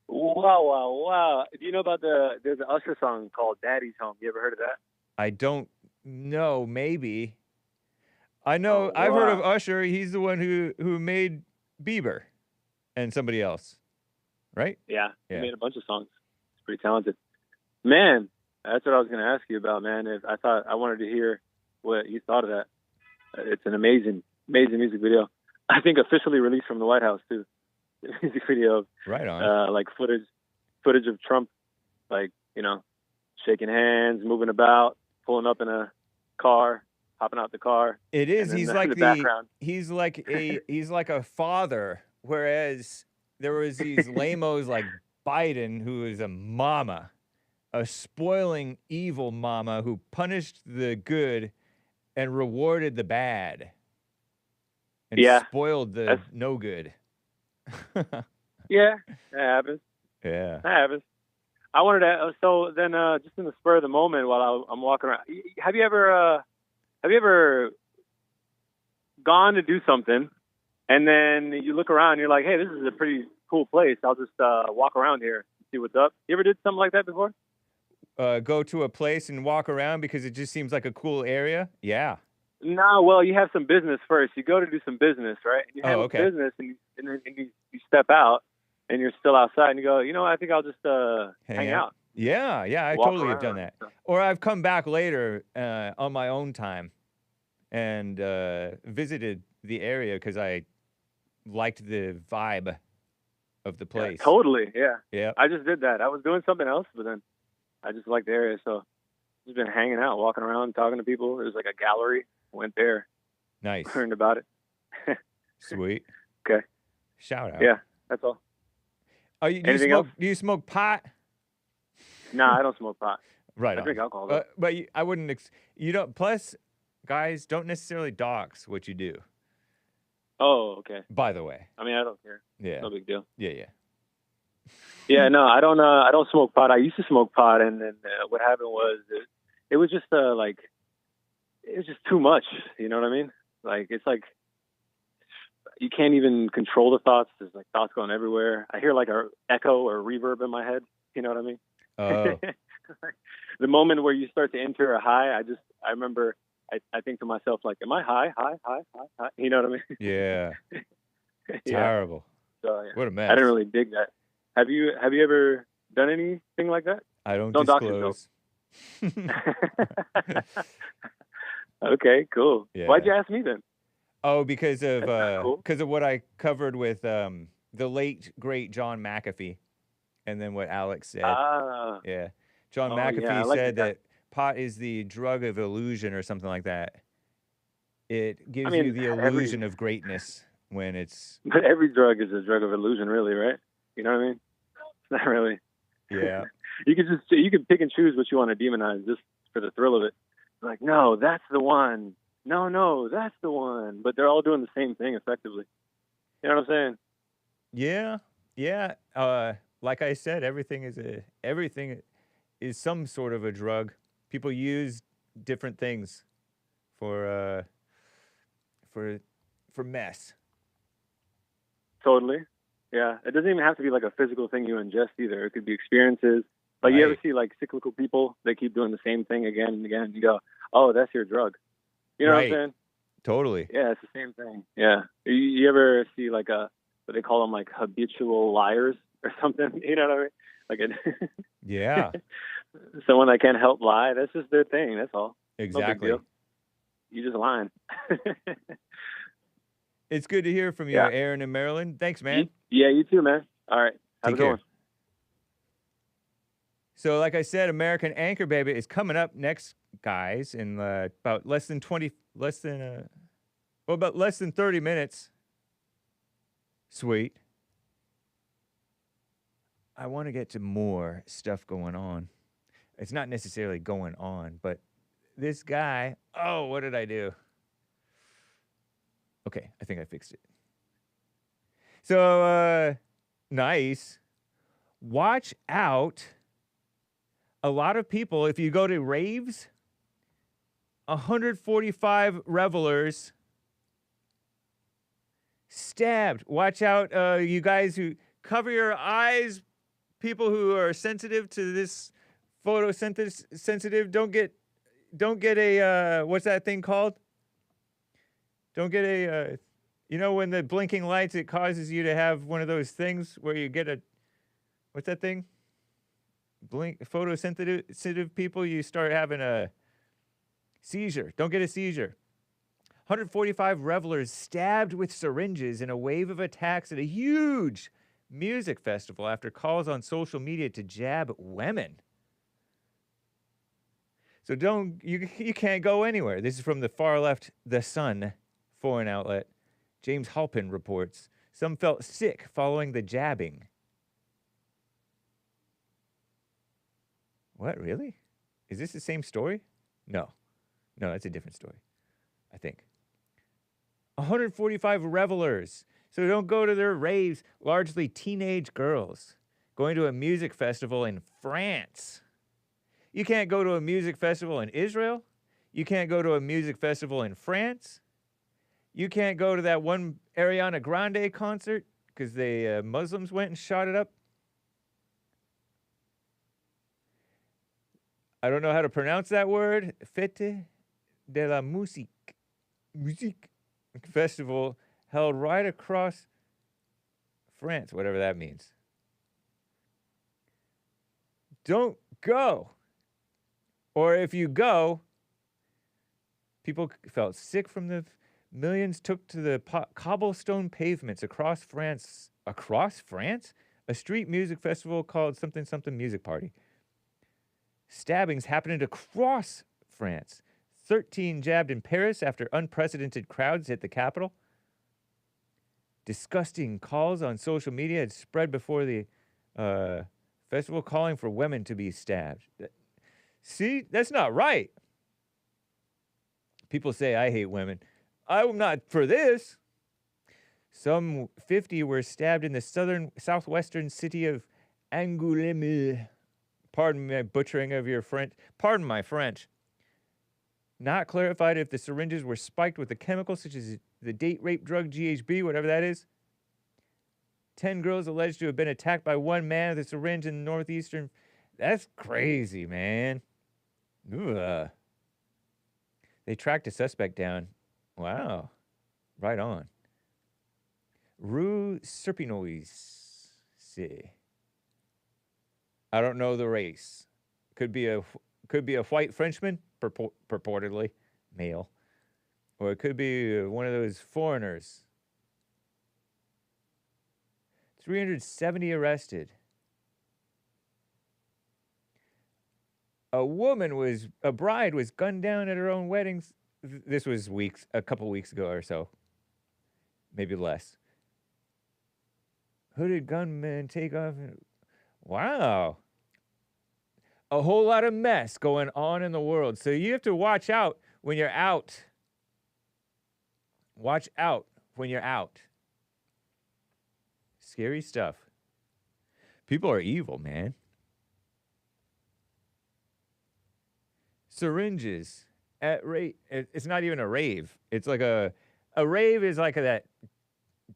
Wow. Do you know about there's an Usher song called Daddy's Home. You ever heard of that? I don't know, maybe. I know, Oh, I've heard of wow. Usher. He's the one who made Bieber and somebody else, right? Yeah, he made a bunch of songs. He's pretty talented. Man, that's what I was going to ask you about, man. I wanted to hear what you thought of that. It's an amazing music video. I think officially released from the White House, too. The music video of right on. like footage of Trump, like, you know, shaking hands, moving about, pulling up in a car, hopping out the car. It is. He's like background. He's like a father, whereas there was these lamos like Biden, who is a mama, a spoiling evil mama who punished the good and rewarded the bad, and spoiled the no good. Yeah, that happens. Yeah, that happens. I wanted to. So then, just in the spur of the moment, while I'm walking around, have you ever gone to do something, and then you look around, and you're like, hey, this is a pretty cool place. I'll just walk around here and see what's up. You ever did something like that before? Go to a place and walk around because it just seems like a cool area? Yeah. No, well, you have some business first. You go to do some business, right? You have business, and you step out, and you're still outside, and you go, you know, I think I'll just hang out. Yeah, I totally have done that. Or I've come back later on my own time and visited the area because I liked the vibe of the place. Yeah, totally, yeah. Yeah. I just did that. I was doing something else, but then I just liked the area, so Just been hanging out, walking around, talking to people. There's like a gallery. Went there. Nice. Learned about it. Sweet. Okay. Shout out. Yeah, that's all. Do you smoke pot? Nah, I don't smoke pot. Right. I drink alcohol, though. But I wouldn't. You don't. Plus, guys don't necessarily dox what you do. Oh, okay. By the way. I mean, I don't care. Yeah. No big deal. Yeah. Yeah, no, I don't smoke pot. I used to smoke pot, and then what happened was it was just like it was just too much. You know what I mean? Like it's like you can't even control the thoughts. There's like thoughts going everywhere. I hear like a echo or reverb in my head. You know what I mean? Oh. The moment where you start to enter a high, I remember I think to myself like, am I high? You know what I mean? Yeah. Yeah. Terrible. So, yeah. What a mess. I didn't really dig that. Have you ever done anything like that? I don't dox disclose. yourself. Okay, cool. Yeah. Why'd you ask me then? Oh, because of cool. what I covered with the late great John McAfee, and then what Alex said. Yeah, John McAfee said that pot is the drug of illusion or something like that. It gives you the illusion of greatness when it's. But every drug is a drug of illusion, really, right? You know what I mean? It's not really. Yeah. You can pick and choose what you want to demonize just for the thrill of it. Like, no, that's the one. No, that's the one. But they're all doing the same thing effectively. You know what I'm saying? Yeah. Like I said, everything is some sort of a drug. People use different things for mess. Totally. Yeah. It doesn't even have to be like a physical thing you ingest either. It could be experiences. Like you ever see like cyclical people, they keep doing the same thing again and again, and you go, oh, that's your drug. You know what I'm saying? Totally. Yeah, it's the same thing. Yeah. You ever see like what they call them, like habitual liars or something? You know what I mean? Like yeah. Someone that can't help lie. That's just their thing. That's all. Exactly. No big deal. You just lying. It's good to hear from you, Aaron in Maryland. Thanks, man. Yeah, you too, man. All right. Have a good one. So, like I said, American Anchor Baby is coming up next, guys, in about less than 30 minutes. Sweet. I want to get to more stuff going on. It's not necessarily going on, but this guy, oh, what did I do? Okay, I think I fixed it. So, nice. Watch out. A lot of people, if you go to raves, 145 revelers stabbed. Watch out, you guys who cover your eyes, people who are sensitive to this sensitive, don't get a, what's that thing called? Don't get a, you know, when the blinking lights, it causes you to have one of those things where you get a, what's that thing? Photosensitive people, you start having a seizure. Don't get a seizure. 145 revelers stabbed with syringes in a wave of attacks at a huge music festival after calls on social media to jab women. So you can't go anywhere. This is from the far left, The Sun, foreign outlet. James Halpin reports some felt sick following the jabbing. What, really? Is this the same story? No, that's a different story, I think. 145 revelers. So don't go to their raves, largely teenage girls, going to a music festival in France. You can't go to a music festival in Israel. You can't go to a music festival in France. You can't go to that one Ariana Grande concert because the Muslims went and shot it up. I don't know how to pronounce that word. Fête de la Musique Festival held right across France, whatever that means. Don't go. Or if you go, people felt sick from the millions took to the cobblestone pavements across France. Across France? A street music festival called something something music party. Stabbings happening across France. 13 jabbed in Paris after unprecedented crowds hit the capital. Disgusting calls on social media had spread before the festival calling for women to be stabbed. See, that's not right. People say, I hate women. I'm not for this. Some 50 were stabbed in the southwestern city of Angoulême. Pardon my butchering of your French. Pardon my French. Not clarified if the syringes were spiked with a chemical such as the date rape drug GHB, whatever that is. 10 girls alleged to have been attacked by one man with a syringe in the northeastern. That's crazy, man. Ugh. They tracked a suspect down. Wow. Right on. Rue Serpinoise. I don't know the race. Could be a white Frenchman, purportedly male, or it could be one of those foreigners. 370 arrested. A bride was gunned down at her own wedding. This was a couple weeks ago or so, maybe less. Hooded gunman take off. Wow. A whole lot of mess going on in the world. So you have to watch out when you're out. Watch out when you're out. Scary stuff. People are evil, man. Syringes at rave. It's not even a rave. It's like a rave is like that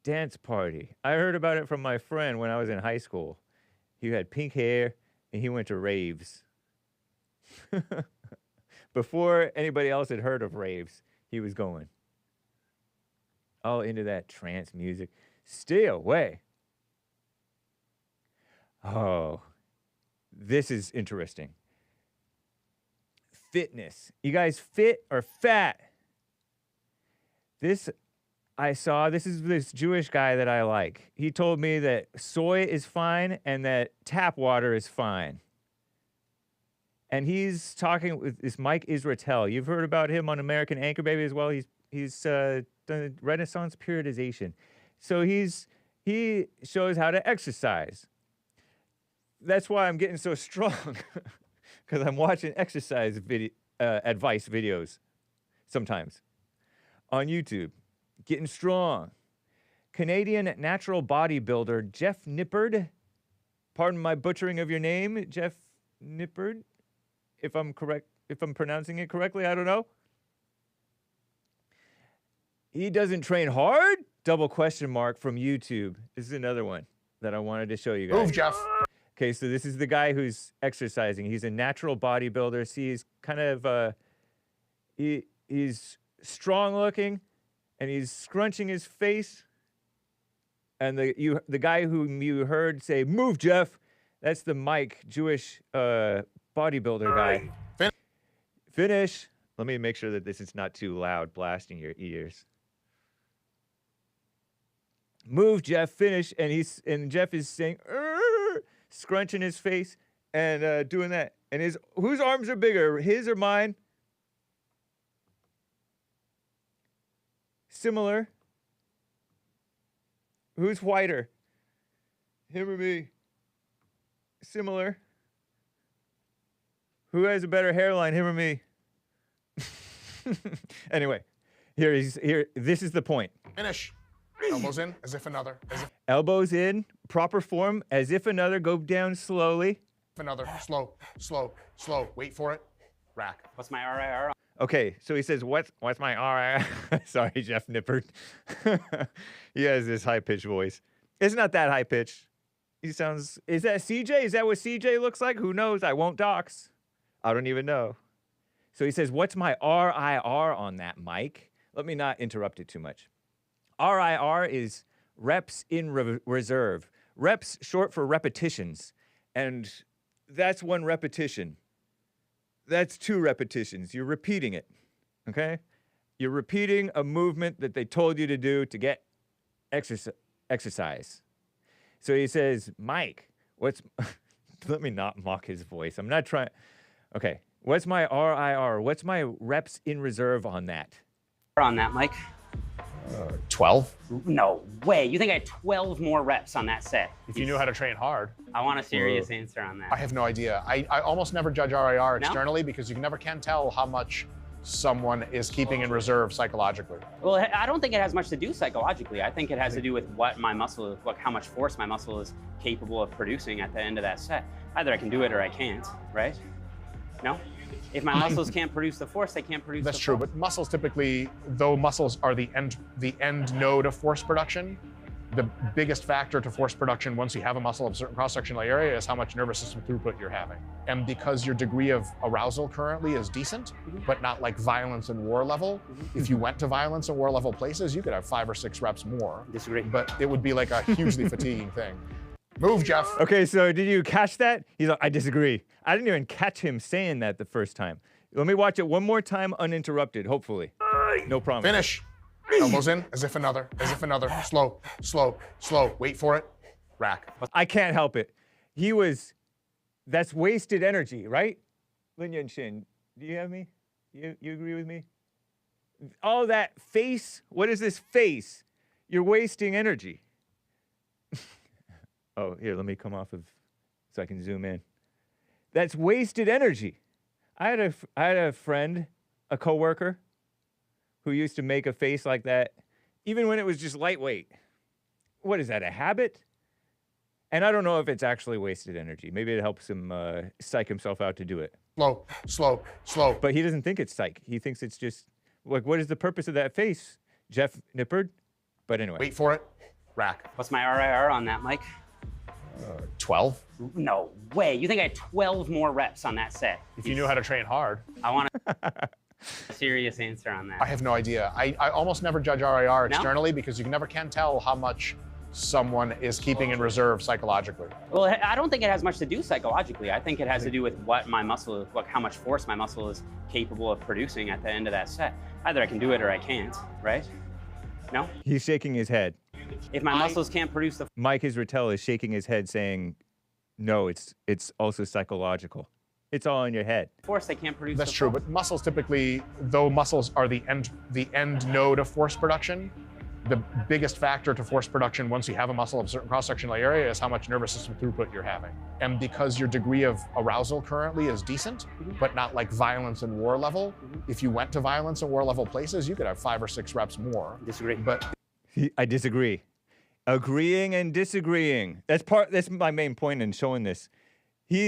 dance party. I heard about it from my friend when I was in high school. He had pink hair and he went to raves. Before anybody else had heard of raves, he was going. All into that trance music. Stay away. Oh, this is interesting. Fitness. You guys fit or fat? This is this Jewish guy that I like. He told me that soy is fine and that tap water is fine. And he's talking with this Mike Israetel. You've heard about him on American Anchor Baby as well. He's done Renaissance periodization. So he shows how to exercise. That's why I'm getting so strong, because I'm watching exercise advice videos sometimes on YouTube. Getting strong. Canadian natural bodybuilder Jeff Nippard. Pardon my butchering of your name, Jeff Nippard. If I'm pronouncing it correctly, I don't know. He doesn't train hard? Double question mark from YouTube. This is another one that I wanted to show you guys. Move, Jeff. Okay, so this is the guy who's exercising. He's a natural bodybuilder. See, he's kind of he's strong looking, and he's scrunching his face. And the guy whom you heard say, "Move, Jeff," that's the Mike, Jewish bodybuilder guy. Finish. Let me make sure that this is not too loud, blasting your ears. Move, Jeff. Finish. And Jeff is saying, scrunching his face and doing that. And whose arms are bigger, his or mine? Similar. Who's whiter? Him or me? Similar. Who has a better hairline, him or me? Anyway, here. This is the point. Finish. Elbows in, as if another. Elbows in, proper form, as if another. Go down slowly. Another. Slow. Wait for it. Rack. What's my RIR? Okay, so he says, what's my RIR? Sorry, Jeff Nippard. He has this high-pitched voice. It's not that high-pitched. Is that CJ? Is that what CJ looks like? Who knows? I won't dox. I don't even know. So he says, what's my RIR on that, Mike? Let me not interrupt it too much. RIR is reps in reserve. Reps short for repetitions. And that's one repetition. That's 2 repetitions. You're repeating it, okay? You're repeating a movement that they told you to do to get exercise. So he says, Mike, let me not mock his voice. I'm not trying. Okay. What's my RIR? What's my reps in reserve on that? On that, Mike? 12. No way. You think I had 12 more reps on that set? If you knew how to train hard. I want a serious answer on that. I have no idea. I almost never judge RIR externally because you never can tell how much someone is keeping in reserve psychologically. Well, I don't think it has much to do psychologically. I think it has to do with what my muscle, how much force my muscle is capable of producing at the end of that set. Either I can do it or I can't, right? No? If my muscles can't produce the force, they can't produce That's the true, force. but muscles typically, though muscles are the end node of force production, the biggest factor to force production once you have a muscle of a certain cross-sectional area is how much nervous system throughput you're having. And because your degree of arousal currently is decent, but not like violence and war level, if you went to violence and war level places, you could have 5 or 6 reps more. Disagree. But it would be like a hugely fatiguing thing. Move, Jeff. Okay, so did you catch that? He's like, I disagree. I didn't even catch him saying that the first time. Let me watch it one more time uninterrupted, hopefully. No problem. Finish. Elbows in, as if another. Slow, slow, slow. Wait for it. Rack. I can't help it. That's wasted energy, right? Lin Yan Shin, do you have me? You agree with me? All that face, what is this face? You're wasting energy. Oh, here, let me come off of, so I can zoom in. That's wasted energy. I had a friend, a coworker, who used to make a face like that, even when it was just lightweight. What is that, a habit? And I don't know if it's actually wasted energy. Maybe it helps him psych himself out to do it. Slow, slow, slow. But he doesn't think it's psych. He thinks it's just, like, what is the purpose of that face, Jeff Nippard? But anyway. Wait for it. Rack. What's my RIR on that, Mike? 12. No way. You think I had 12 more reps on that set? If you knew how to train hard. I want a serious answer on that. I have no idea. I almost never judge RIR externally because you never can tell how much someone is keeping in reserve psychologically. Well, I don't think it has much to do psychologically. I think it has to do with what my muscle, how much force my muscle is capable of producing at the end of that set. Either I can do it or I can't, right? No? He's shaking his head. If my muscles can't produce the... Mike Israetel is shaking his head saying, no, it's also psychological. It's all in your head. Force, they can't produce That's the true, force. but muscles typically, though muscles are the end node of force production, the biggest factor to force production once you have a muscle of a certain cross-sectional area is how much nervous system throughput you're having. And because your degree of arousal currently is decent, but not like violence and war level, if you went to violence and war level places, you could have 5 or 6 reps more. Disagree. But I disagree. Agreeing and disagreeing. That's my main point in showing this. He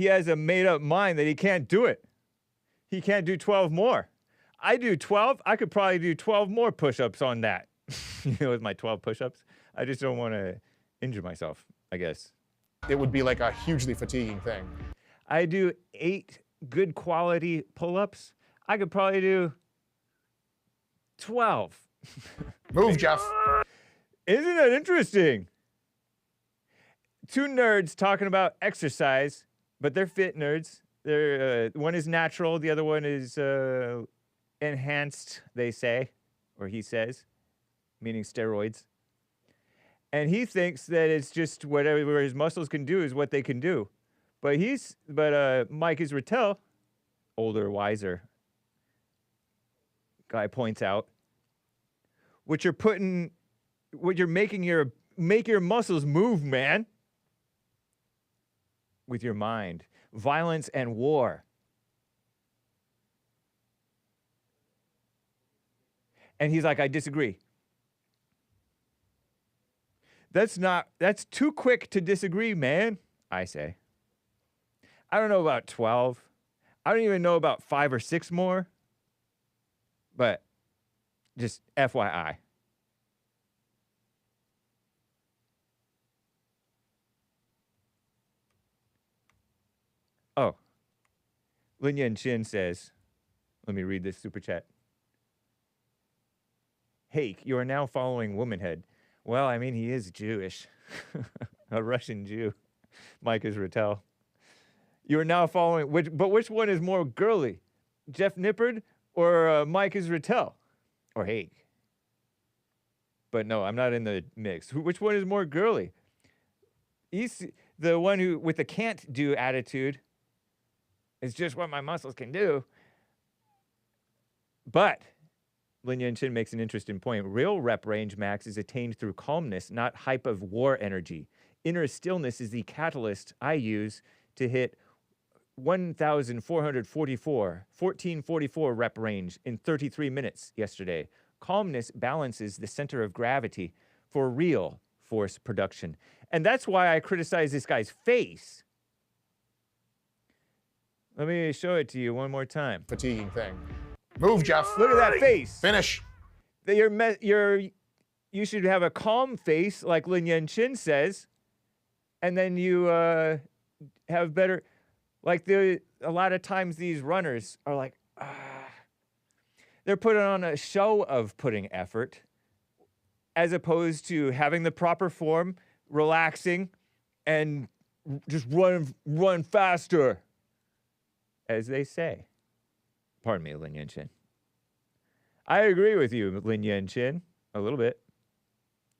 has a made-up mind that he can't do it. He can't do 12 more. I do 12. I could probably do 12 more push-ups on that. With my 12 push-ups. I just don't want to injure myself, I guess. It would be like a hugely fatiguing thing. I do 8 good quality pull-ups. I could probably do 12. Move, Jeff. Isn't that interesting? 2 nerds talking about exercise, but they're fit nerds. They're one is natural, the other one is enhanced, they say, or he says, meaning steroids. And he thinks that it's just whatever his muscles can do is what they can do. But Mike Israetel, older, wiser guy, points out, what you're making make your muscles move, man. With your mind. Violence and war. And he's like, I disagree. That's too quick to disagree, man, I say. I don't know about 12. I don't even know about 5 or 6 more. But just FYI. Oh. Lin Yan Shin says, let me read this super chat. Hake, you are now following Womanhead. Well, I mean, he is Jewish. A Russian Jew. Mike Israetel. You are now following, which one is more girly? Jeff Nippard or Mike Israetel? Or Hake? But no, I'm not in the mix. Which one is more girly? He's the one who, with the can't do attitude, It's just what my muscles can do. But Lin Yan-Chin makes an interesting point. Real rep range max is attained through calmness, not hype of war energy. Inner stillness is the catalyst I use to hit 1444 rep range in 33 minutes yesterday. Calmness balances the center of gravity for real force production. And that's why I criticize this guy's face. Let me show it to you one more time. Fatiguing thing. Move, Jeff. Look at that face. Finish. You should have a calm face, like Lin Yan-Chin says, and then you have better. Like a lot of times these runners are like, they're putting on a show of putting effort, as opposed to having the proper form, relaxing, and just run faster, as they say. Pardon me, Lin Yan-Chin. I agree with you, Lin Yan-Chin, a little bit,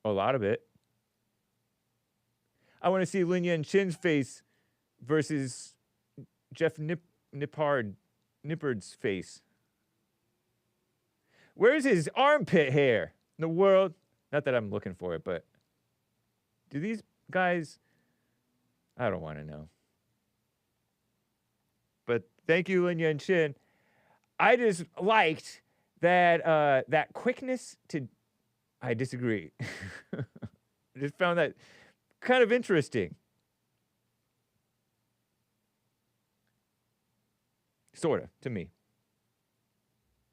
a lot of it. I want to see Lin Yan-Chin's face versus Jeff Nippard's face. Where's his armpit hair in the world? Not that I'm looking for it, but do these guys? I don't want to know. But thank you, Lin Yan-Chin. I just liked that that quickness to. I disagree. I just found that kind of interesting. Sorta, to me.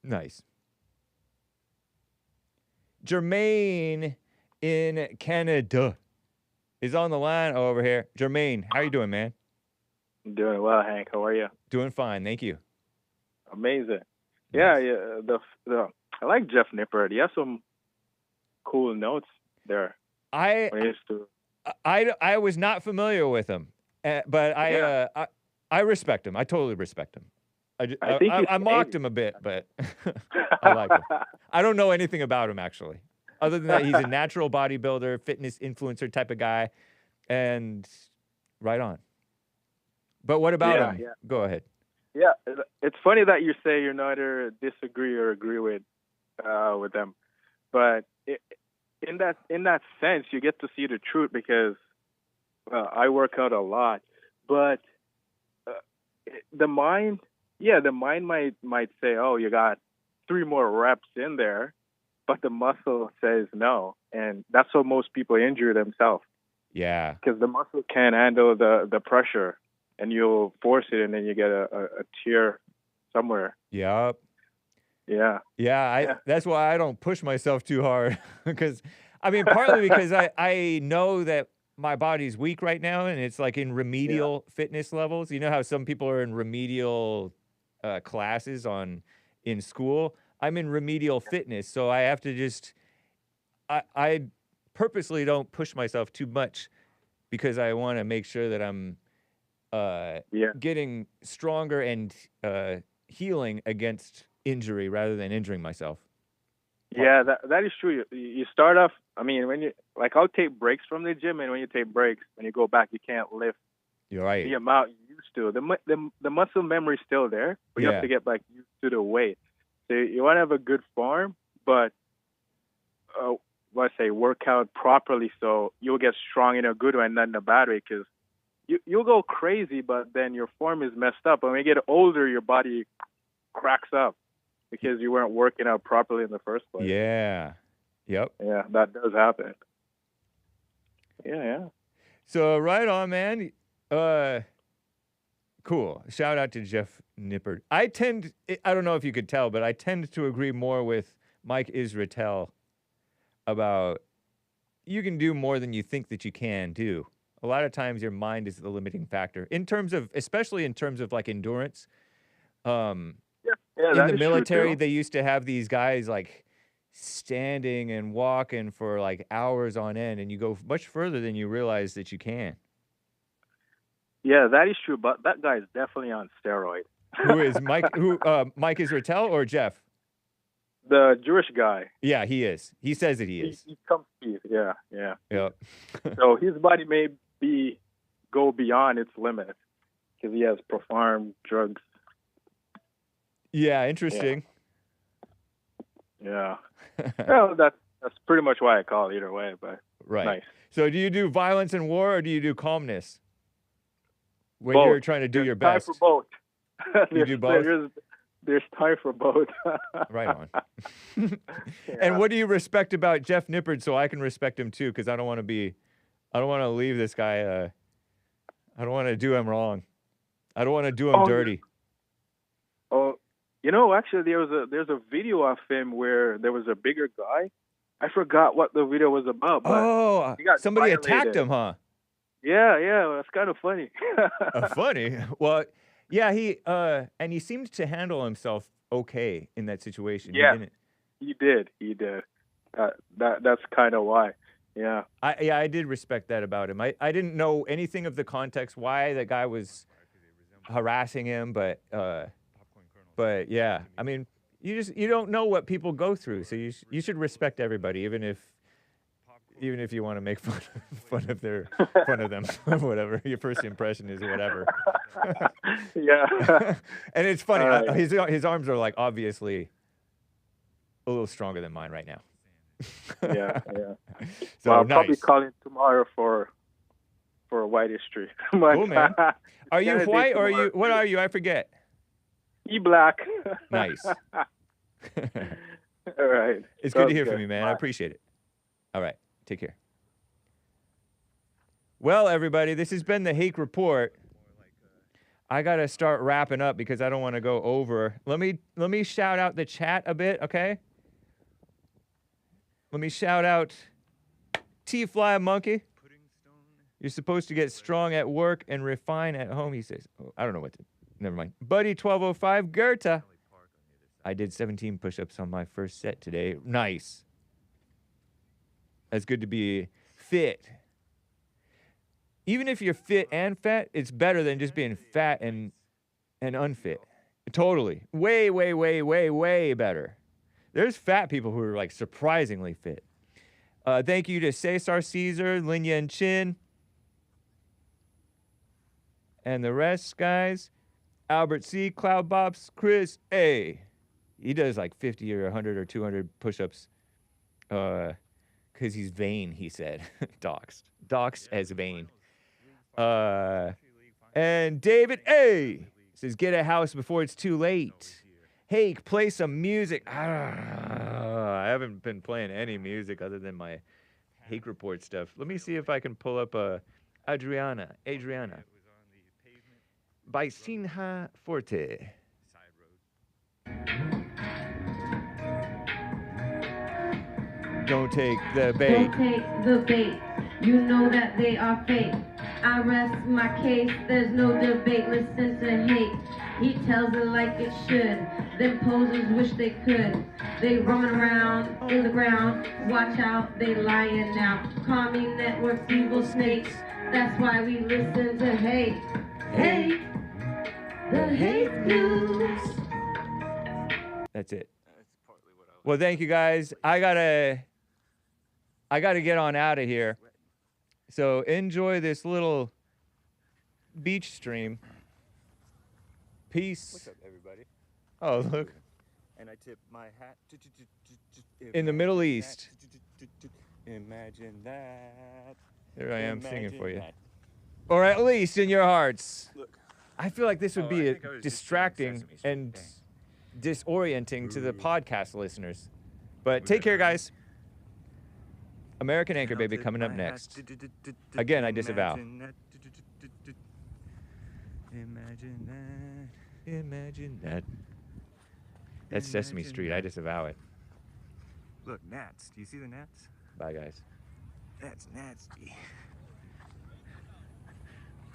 Nice. Jermaine in Canada is on the line over here. Jermaine, how you doing, man? I'm doing well, Hank. How are you? Doing fine, thank you. Amazing. Yeah, I like Jeff Nippard. He has some cool notes there. I was not familiar with him, but I respect him. I totally respect him. I mocked him a bit, but I like him. I don't know anything about him, actually. Other than that, he's a natural bodybuilder, fitness influencer type of guy, and right on. But what about him? Yeah. Go ahead. Yeah, it's funny that you say you're neither disagree or agree with them, but in that sense, you get to see the truth because I work out a lot, but the mind might say, oh, you got 3 more reps in there, but the muscle says no. And that's how most people injure themselves. Yeah. Because the muscle can't handle the pressure, and you'll force it, and then you get a tear somewhere. Yep. Yeah. Yeah. That's why I don't push myself too hard. Because, I mean, partly because I know that my body's weak right now, and it's like in remedial fitness levels. You know how some people are in remedial classes in school? I'm in remedial fitness, so I have to just I purposely don't push myself too much because I want to make sure that I'm getting stronger and healing against injury rather than injuring myself. Yeah, that is true. You start off, I mean, when you, like, I'll take breaks from the gym, and when you take breaks, when you go back, you can't lift You're right. the amount you used to. The muscle memory is still there, but you have to get back used to the weight. So you want to have a good form, but work out properly so you'll get strong in a good way and not in a bad way, because you'll go crazy, but then your form is messed up. And when you get older, your body cracks up because you weren't working out properly in the first place. Yeah. Yep. Yeah, that does happen. Yeah. So right on, man. Cool. Shout out to Jeff Nippard. I don't know if you could tell, but I tend to agree more with Mike Israetel about you can do more than you think that you can do. A lot of times your mind is the limiting factor especially in terms of like endurance. In the military, they used to have these guys like standing and walking for like hours on end, and you go much further than you realize that you can. Yeah, that is true, but that guy is definitely on steroids. Who is Mike? Mike Israetel or Jeff? The Jewish guy. Yeah, he is. He says that he is. He comes to you. Yeah. Yep. So his body may go beyond its limits. because he has performed drugs. Yeah, interesting. Yeah. Well, that's pretty much why I call it either way, but right. Nice. So do you do violence and war, or do you do calmness? When both. you're trying to do your best. Time for both. You do both? There's time for both. Right on. And what do you respect about Jeff Nippard so I can respect him too? Because I don't want to leave this guy, I don't want to do him wrong. I don't want to do him dirty. Oh, actually there's a video of him where there was a bigger guy. I forgot what the video was about. But somebody attacked him, huh? Yeah, that's kind of funny. Funny? Well, yeah, and he seemed to handle himself okay in that situation. Yeah, he did. That's kind of why. Yeah. I did respect that about him. I didn't know anything of the context why the guy was harassing him, but yeah, I mean, you don't know what people go through, so you should respect everybody, even if you want to make fun of them, whatever your first impression is, whatever. Yeah. And it's funny. His arms are like obviously a little stronger than mine right now. Yeah. So I'll nice. probably call in tomorrow for a white history. Cool, man. Are you white or are you? What are you? I forget. Black. Nice. All right. It's good to hear from you, man. Bye. I appreciate it. All right. Take care. Well, everybody, this has been the Hake Report. I got to start wrapping up because I don't want to go over. Let me shout out the chat a bit, okay? Let me shout out T-Fly Monkey. You're supposed to get strong at work and refine at home, he says. Oh, I don't know what to... Never mind. Buddy 1205 Goethe. I did 17 push-ups on my first set today. Nice. That's good to be fit. Even if you're fit and fat, it's better than just being fat and unfit. Totally. Way, way, way, way, way better. There's fat people who are like surprisingly fit. Thank you to Cesar Caesar, Lin Yen Chin, and the rest, guys. Albert C, Cloud Bops, Chris A. He does like 50 or 100 or 200 push-ups because he's vain, he said. Doxed as vain. And David A says, get a house before it's too late. Hake, play some music. I haven't been playing any music other than my Hake Report stuff. Let me see if I can pull up Adriana. By Sinha Forte. Don't take the bait. Don't take the bait. You know that they are fake. I rest my case. There's no debate. Listen to Hake. He tells it like it should. Them posers wish they could. They roaming around in the ground. Watch out, they lying now. Commie networks, evil snakes. That's why we listen to Hake. Hake. The Hake News. That's it. Well, thank you guys. I gotta get on out of here. So enjoy this little beach stream. Peace. What's up, everybody? Oh, look. And I tip my hat in the Middle East. Imagine that. There I am singing for you. Or at least in your hearts. Look. I feel like this would be distracting and disorienting to the podcast listeners. But take care, guys. American Anchor Baby coming up next. Again, I disavow. Imagine that. That's Sesame Street. I disavow it. Look, gnats. Do you see the gnats? Bye, guys. That's nasty.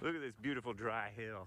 Look at this beautiful dry hill.